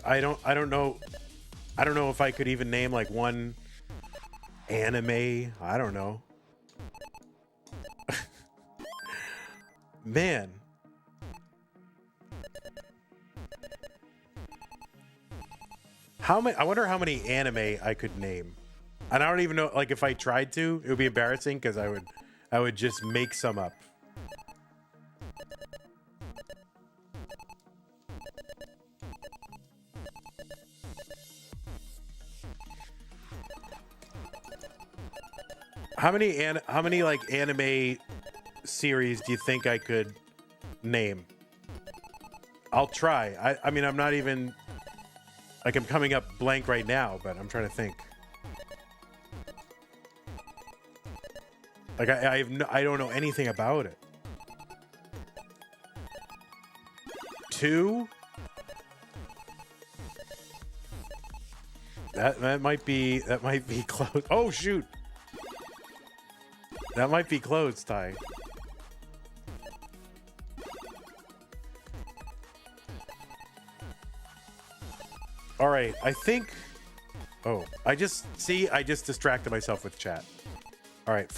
I don't know. I don't know if I could even name like one anime. I don't know. Man. How many? I wonder how many anime I could name. And I don't even know, like, if I tried to, it would be embarrassing because I would just make some up. How many like anime series do you think I could name? I'll try. I mean, I'm not even like, I'm coming up blank right now, but I'm trying to think. Like, I don't know anything about it. 2? That might be close. Oh shoot. That might be close, Ty. All right, I think. Oh, I just distracted myself with chat. All right,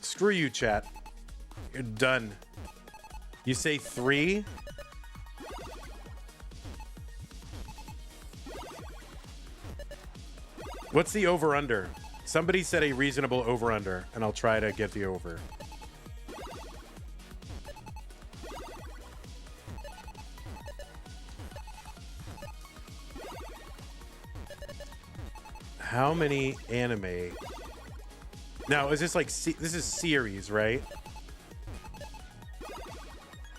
screw you, chat. You're done. You say 3? What's the over-under? Somebody said a reasonable over-under, and I'll try to get the over. How many anime? Now, is this like, this is series, right?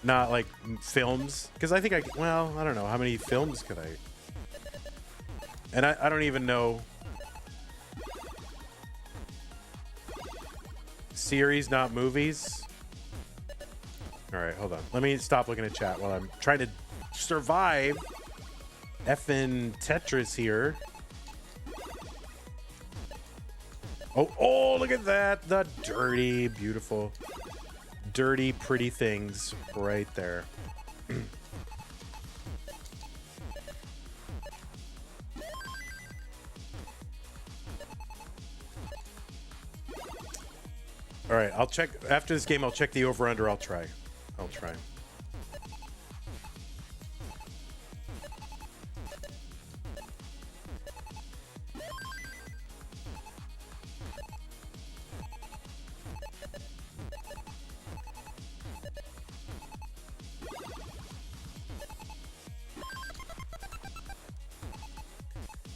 Not like films? Because I think well, I don't know. How many films could I? And I don't even know. Series, not movies. All right, hold on. Let me stop looking at chat while I'm trying to survive effing Tetris here. Oh, look at that. The dirty, beautiful, dirty, pretty things right there. All right, I'll check after this game. I'll check the over under. I'll try.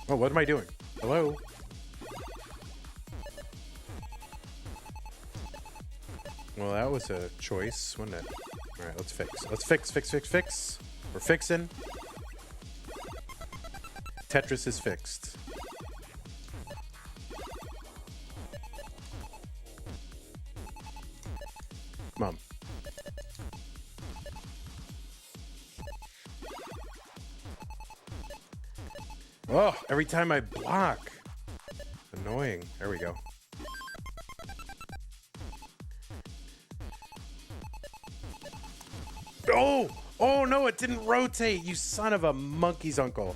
Oh, what am I doing? Hello? Well, that was a choice, wasn't it? All right, let's fix. Let's fix. We're fixing. Tetris is fixed. Mom. Oh, every time I block. Annoying. There we go. Oh no, it didn't rotate, you son of a monkey's uncle.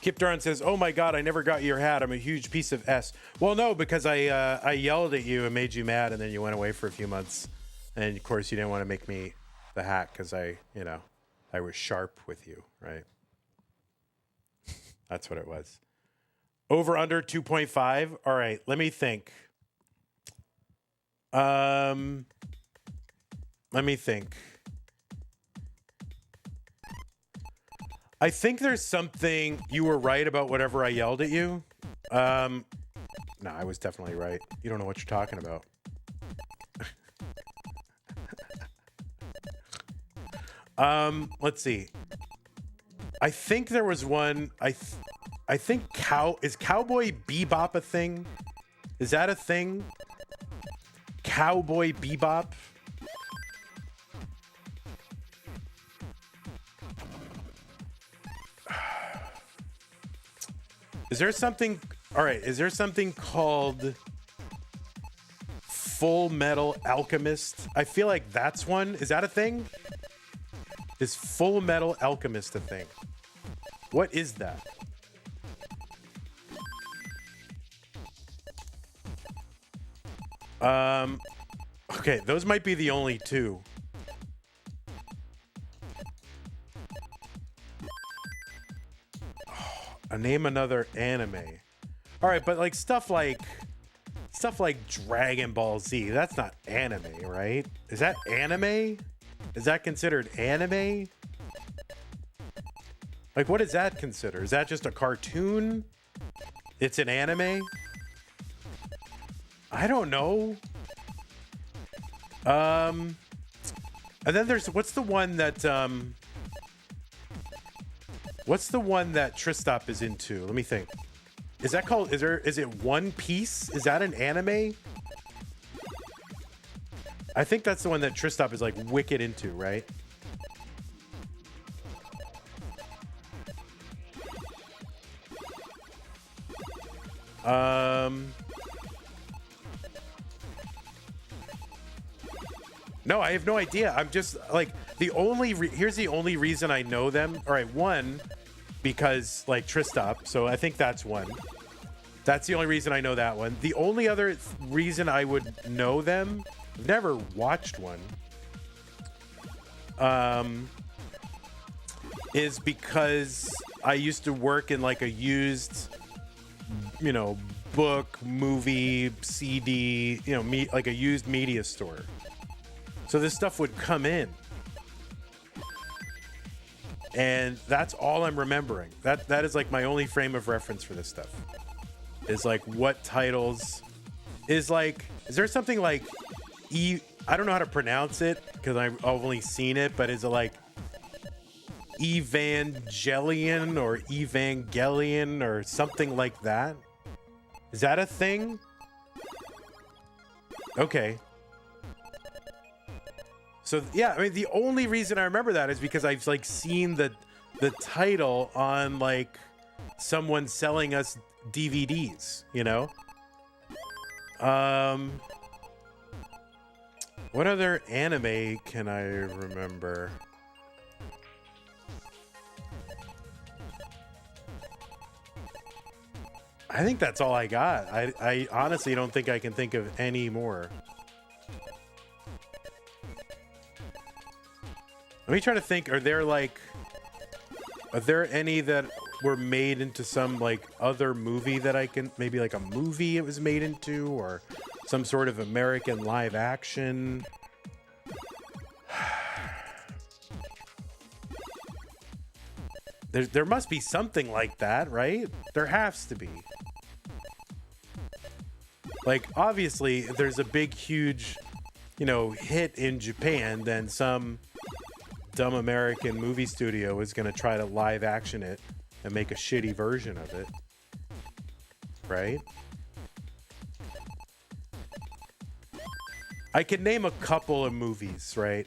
Kip Duran says, oh my god, I never got your hat. I'm a huge piece of S. Well, no, because I yelled at you and made you mad, and then you went away for a few months. And of course you didn't want to make me the hat because I was sharp with you, right? That's what it was. Over under 2.5. All right, let me think. Let me think. I think there's something, you were right about whatever I yelled at you. No, I was definitely right. You don't know what you're talking about. Let's see. I think there was one. I think is Cowboy Bebop a thing? Is that a thing? Cowboy Bebop? Is there something? All right. Is there something called Full Metal Alchemist? I feel like that's one. Is that a thing? Is Full Metal Alchemist a thing? What is that? Okay, those might be the only two. Name another anime. All right, but like stuff like Dragon Ball Z, that's not anime, right? Is that anime? Is that considered anime? Like, what is that considered? Is that just a cartoon? It's an anime? I don't know. And then there's, what's the one that Tristop is into? Let me think. Is that called, is it One Piece? Is that an anime? I think that's the one that Tristop is like wicked into, right? No, I have no idea. I'm just like here's the only reason I know them. All right, one, because like Tristop, so I think that's one. That's the only reason I know that one. The only other reason I would know them, I've never watched one, is because I used to work in like a used, book, movie, CD, like a used media store. So this stuff would come in. And that's all I'm remembering. That is like my only frame of reference for this stuff. Is like what titles is like. Is there something like I don't know how to pronounce it because I've only seen it, but is it like Evangelion or Evangelion or something like that? Is that a thing? Okay. So yeah, I mean the only reason I remember that is because I've like seen the title on like someone selling us DVDs, you know? What other anime can I remember? I think that's all I got. I honestly don't think I can think of any more. Let me try to think. Are there any that were made into some like other movie that I can, maybe like a movie it was made into, or some sort of American live action? There must be something like that, right? There has to be. Like, obviously, if there's a big, huge, you know, hit in Japan, then some dumb American movie studio is going to try to live action it and make a shitty version of it. Right? I can name a couple of movies, right?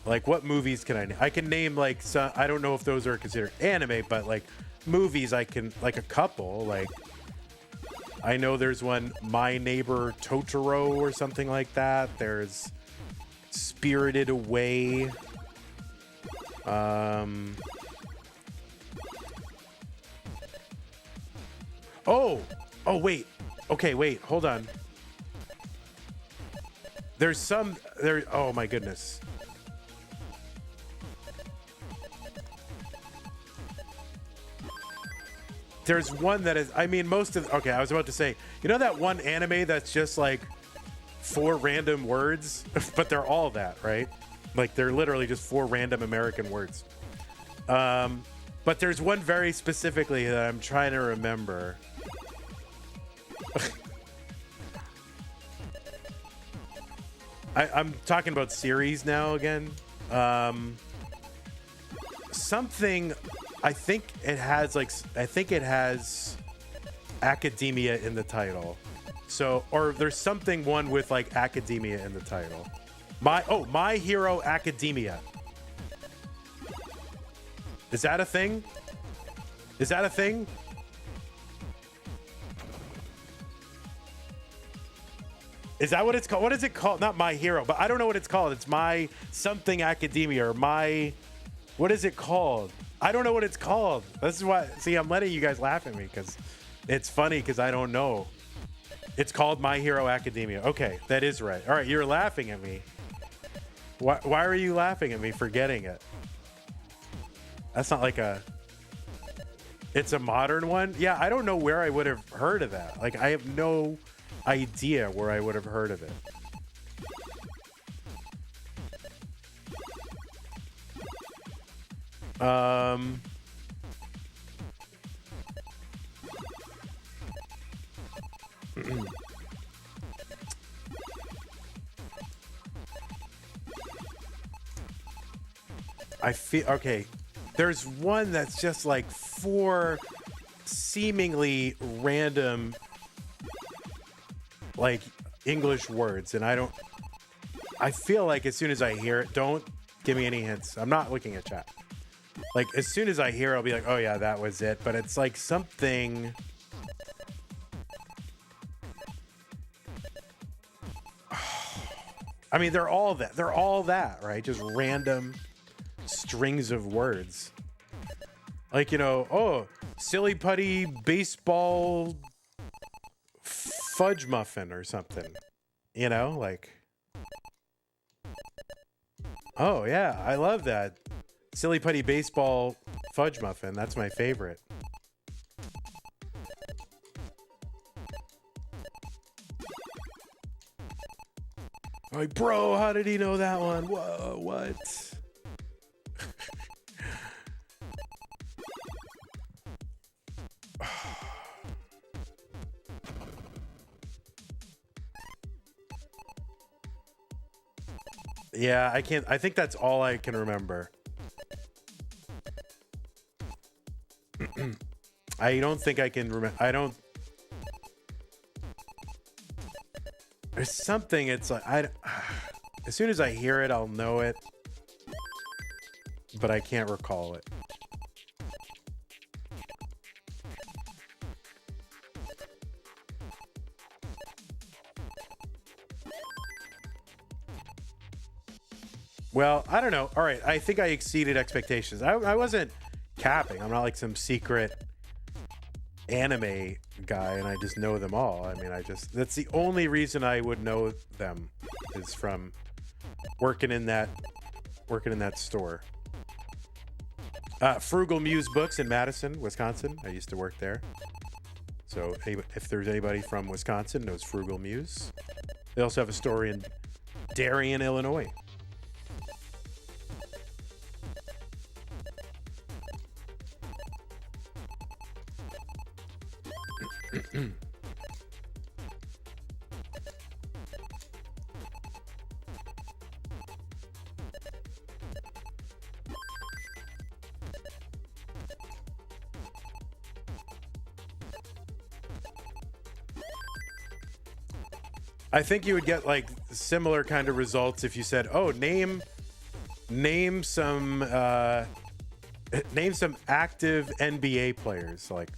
Like, what movies can I name? I can name, like, some, I don't know if those are considered anime, but, like, movies I can, like, a couple. Like, I know there's one, My Neighbor Totoro or something like that. There's Spirited Away. Oh, wait. Okay, wait, hold on. There's some, oh my goodness. There's one that is, I mean, most of, okay, I was about to say, you know that one anime that's just like 4 random words, but they're all that, right? Like they're literally just 4 random American words. But there's one very specifically that I'm trying to remember. I'm talking about series now again. Something, I think it has academia in the title. So, or there's something one with like academia in the title. My Hero Academia. Is that a thing? Is that a thing? Is that what it's called? What is it called? Not My Hero, but I don't know what it's called. It's My Something Academia or My... What is it called? I don't know what it's called. This is why... See, I'm letting you guys laugh at me because it's funny because I don't know. It's called My Hero Academia. Okay, that is right. All right, you're laughing at me. Why are you laughing at me for getting it? That's not like a... It's a modern one? Yeah, I don't know where I would have heard of that. Like, I have no idea where I would have heard of it. I feel okay. There's one that's just like 4 seemingly random like English words, and I feel like as soon as I hear it, don't give me any hints. I'm not looking at chat. Like as soon as I hear it, I'll be like, oh yeah, that was it. But it's like something. I mean, they're all that. They're all that, right? Just random strings of words. Like, you know, oh, silly putty baseball fudge muffin or something. You know, like. Oh, yeah, I love that. Silly putty baseball fudge muffin. That's my favorite. Like, bro, how did he know that one? Whoa, what? Yeah, I can't. I think that's all I can remember. I don't think I can remember. I don't. There's something. It's like as soon as I hear it, I'll know it, but I can't recall it. Well, I don't know. All right, I think I exceeded expectations. I wasn't capping. I'm not like some secret anime guy and I just know them all. I mean, that's the only reason I would know them is from working in that store. Frugal Muse Books in Madison, Wisconsin. I used to work there. So if there's anybody from Wisconsin knows Frugal Muse. They also have a store in Darien, Illinois. I think you would get like similar kind of results if you said, "Oh, name some active NBA players." Like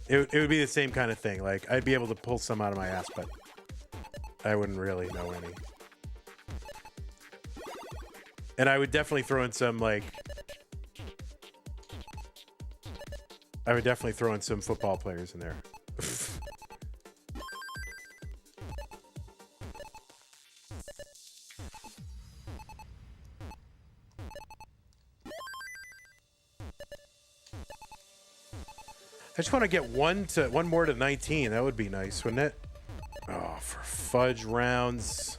it would be the same kind of thing. Like I'd be able to pull some out of my ass, but I wouldn't really know any. And I would definitely throw in some football players in there. I just want to get one more to 19. That would be nice, wouldn't it? Oh, for fudge rounds.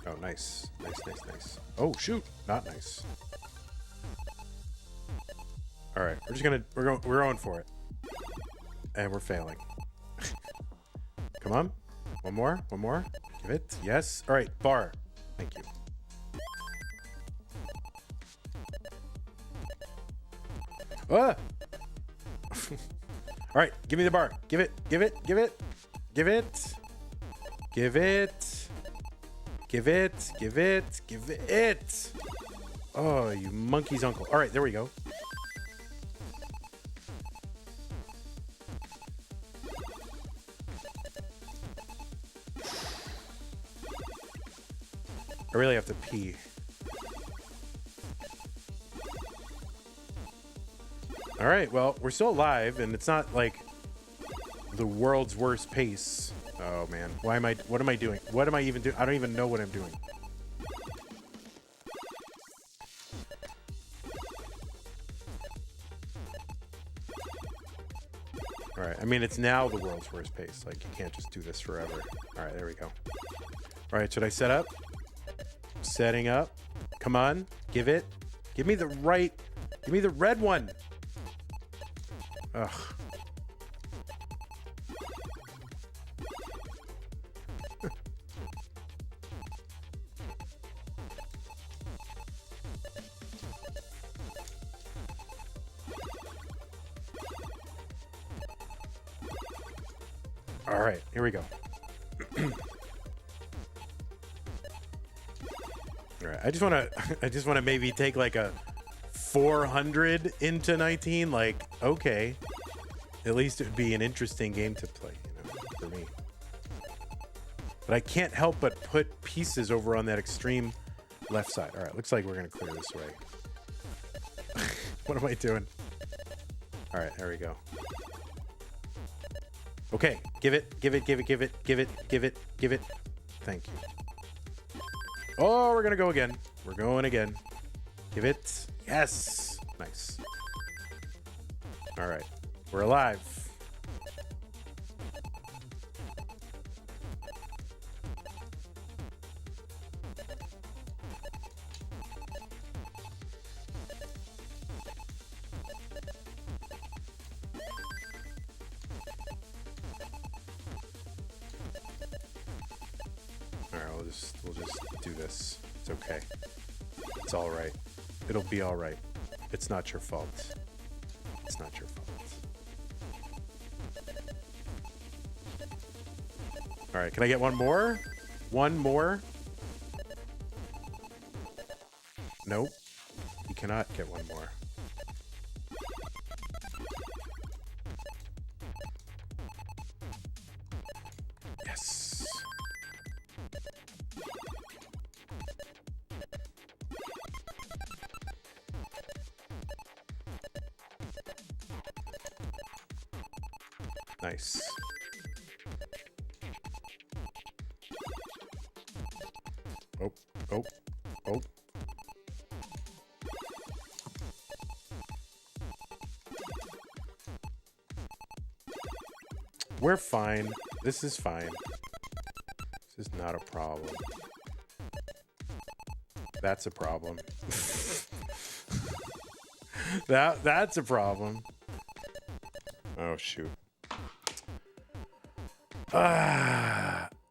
Oh, nice. Nice. Oh, shoot. Not nice. All right, we're going for it, and we're failing. Come on, one more. Give it. Yes. All right, bar. Thank you. Ah. All right, give me the bar. Give it. Oh, you monkey's uncle. All right, there we go. I really have to pee. All right, well, we're still alive, and it's not like the world's worst pace. Oh, man. What am I doing? What am I even doing? I don't even know what I'm doing. All right, I mean, it's now the world's worst pace. Like, you can't just do this forever. All right, there we go. All right, should I set up? Setting up. Come on, give it. Give me the red one. Ugh. All right, here we go. All right, I just want to maybe take like a 400 into 19. Like, okay, at least it would be an interesting game to play, for me. But I can't help but put pieces over on that extreme left side. All right, looks like we're gonna clear this way. What am I doing? All right, there we go. Okay, give it. Thank you. Oh, we're gonna go again. We're going again. Give it. Yes. Nice. All right. We're alive. we'll just do this. It's okay. It's all right. It'll be all right. It's not your fault. It's not your fault. All right, can I get one more? One more? Nope. You cannot get one more. Yes. Nice. Oh, oh, oh. We're fine. This is fine. This is not a problem. That's a problem. That's a problem. Oh, shoot.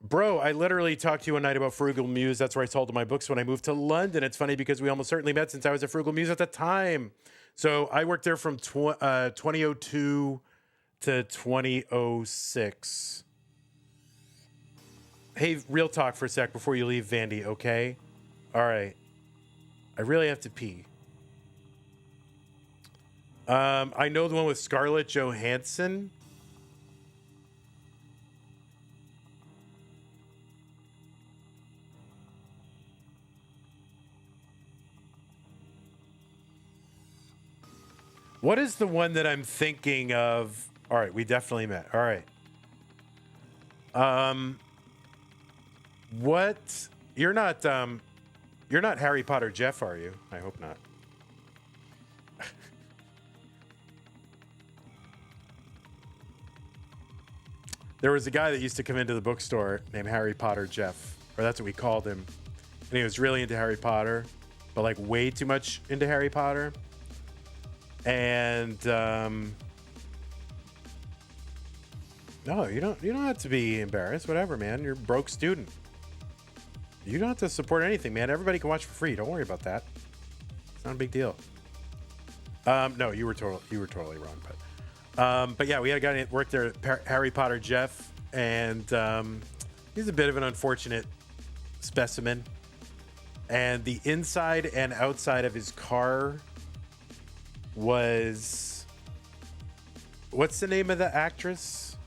Bro, I literally talked to you one night about Frugal Muse. That's where I sold my books when I moved to London. It's funny because we almost certainly met since I was a Frugal Muse at the time. So I worked there from 2002 to 2006. Hey, real talk for a sec before you leave, Vandy, okay? All right. I really have to pee. I know the one with Scarlett Johansson. What is the one that I'm thinking of? All right, we definitely met. All right. What? You're not Harry Potter Jeff, are you? I hope not. There was a guy that used to come into the bookstore named Harry Potter Jeff, or that's what we called him. And he was really into Harry Potter, but like way too much into Harry Potter. And no, you don't have to be embarrassed. Whatever, man. You're a broke student. You don't have to support anything, man. Everybody can watch for free. Don't worry about that. It's not a big deal. No, you were totally wrong, but yeah, we had a guy that worked there, Harry Potter Jeff, and he's a bit of an unfortunate specimen. And the inside and outside of his car was, what's the name of the actress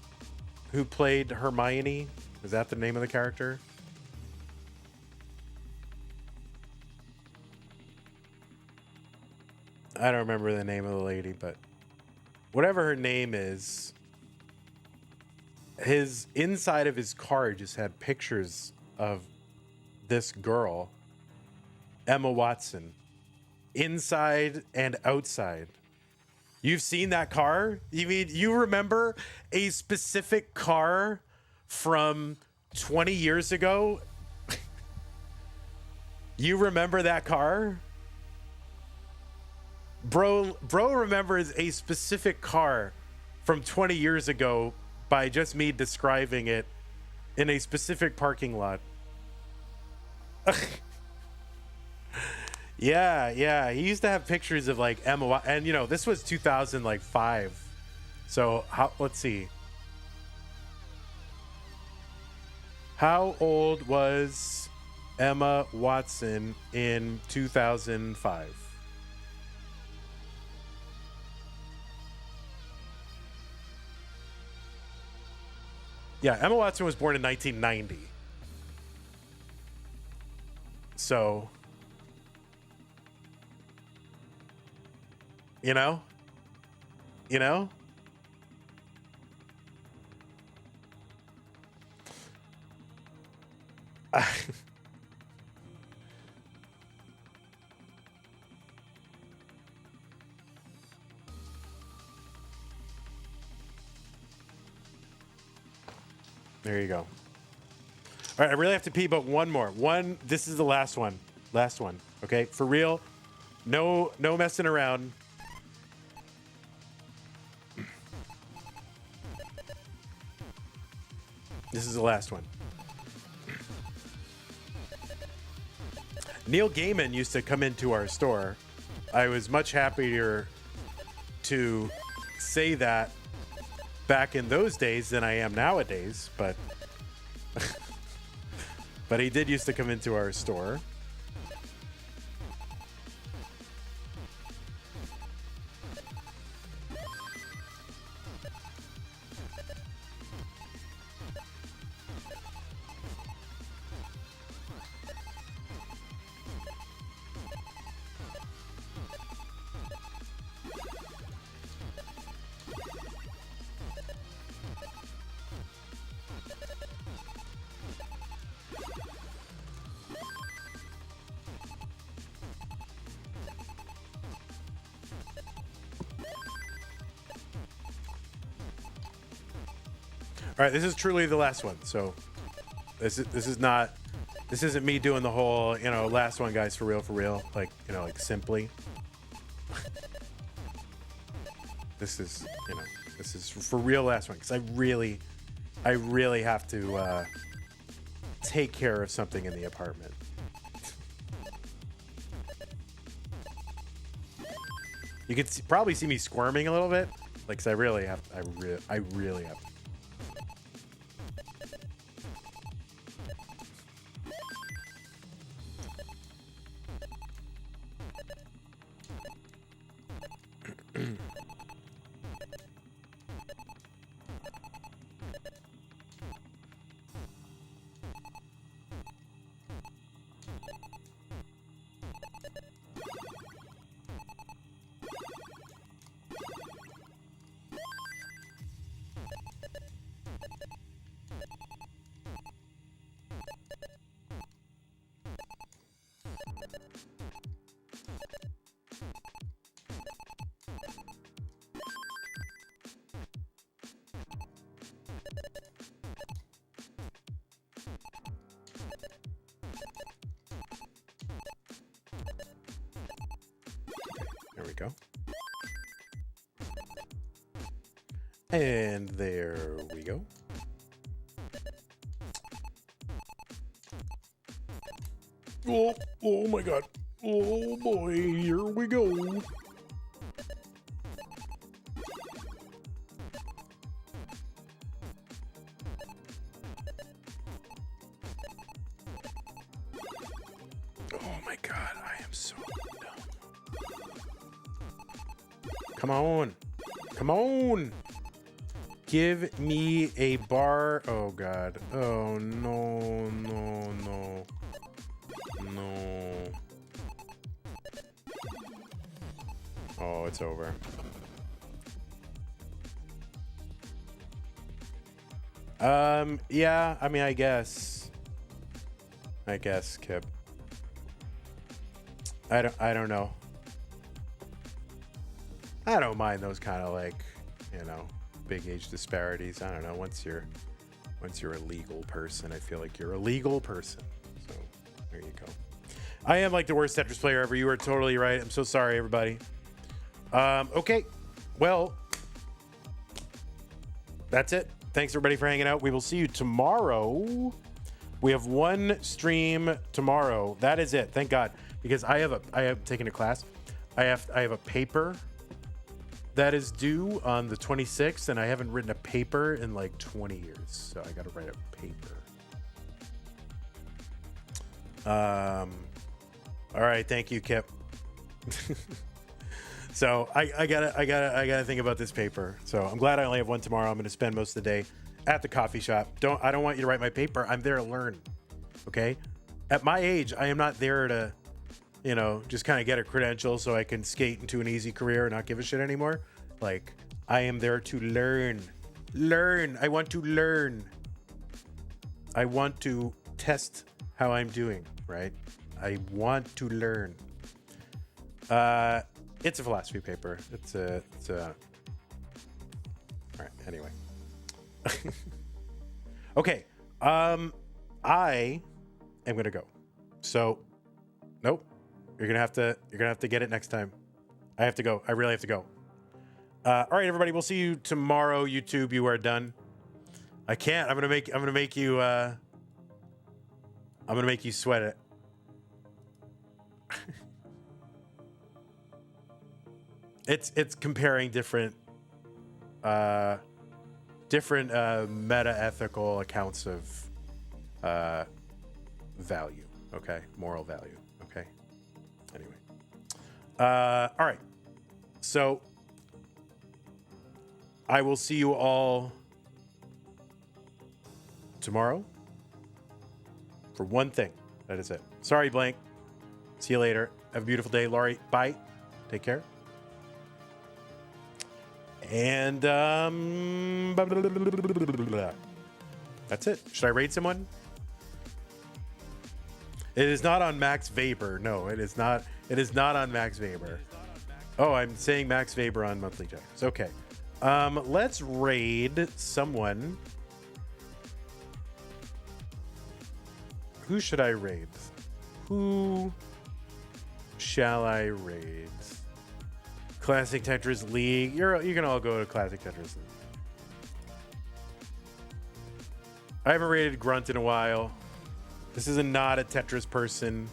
who played Hermione? Is that the name of the character? I don't remember the name of the lady, but whatever her name is, his inside of his car just had pictures of this girl, Emma Watson, inside and outside. You've seen that car? You remember a specific car from 20 years ago? You remember that car? Bro remembers a specific car from 20 years ago by just me describing it in a specific parking lot. Yeah. He used to have pictures of like Emma, and you know, this was 2005. So let's see. How old was Emma Watson in 2005? Yeah, Emma Watson was born in 1990. So, you know? There you go. All right, I really have to pee, but one more. This is the last one. Last one. Okay, for real. No messing around. This is the last one. Neil Gaiman used to come into our store. I was much happier to say that back in those days than I am nowadays, but but he did used to come into our store. All right, this is truly the last one. So this isn't me doing the whole, last one, guys, for real, like, like simply. This is for real last one, because I really have to take care of something in the apartment. You can probably see me squirming a little bit, like, 'cause I really have to. There we go. And there we go. Oh my God. Oh boy, here we go. Oh my God, I am so dumb. Come on. Come on. Give me a bar. Oh God. Oh no, no, no. No. Oh, it's over. Yeah, I mean, I guess, Kip. I don't know. I don't mind those kind of, like, big age disparities. I don't know. Once you're a legal person, I feel like you're a legal person. So there you go. I am like the worst Tetris player ever. You are totally right. I'm so sorry, everybody. Okay. Well, that's it. Thanks everybody for hanging out. We will see you tomorrow. We have one stream tomorrow. That is it. Thank God, because I have taken a class. I have a paper that is due on the 26th, and I haven't written a paper in like 20 years. So I got to write a paper. All right. Thank you, Kip. So I gotta think about this paper. So I'm glad I only have one tomorrow. I'm going to spend most of the day at the coffee shop. I don't want you to write my paper. I'm there to learn. Okay. At my age, I am not there to, just kind of get a credential so I can skate into an easy career and not give a shit anymore. Like, I am there to learn. I want to learn. I want to test how I'm doing, right? I want to learn. It's a philosophy paper. It's a all right, anyway. Okay. I am gonna go. So nope. You're gonna have to get it next time. I have to go. I really have to go. All right, everybody, we'll see you tomorrow. YouTube, you are done. I can't. I'm gonna make you sweat it. It's comparing different meta ethical accounts of value. Okay, moral value. Okay. Anyway, all right. So I will see you all tomorrow for one thing. That is it. Sorry, Blank. See you later. Have a beautiful day, Laurie. Bye. Take care. And that's it. Should I raid someone? It is not on Max Weber. No, it is not. It is not on Max Weber. Oh, I'm saying Max Weber on monthly checks. Okay. Let's raid someone. Who should I raid? Who shall I raid? Classic Tetris League. You can all go to Classic Tetris League. I haven't raided Grunt in a while. This is not a Tetris person.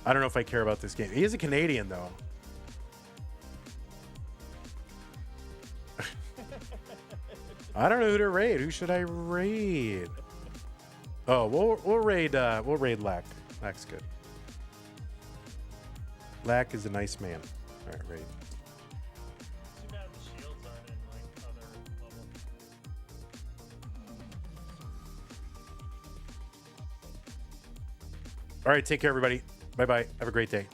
I don't know if I care about this game. He is a Canadian, though. I don't know who to raid. Who should I raid? Oh, we'll raid Lack. Lack's good. Lack is a nice man. All right, raid. Too bad the shields aren't in like other levels. All right, take care, everybody. Bye bye. Have a great day.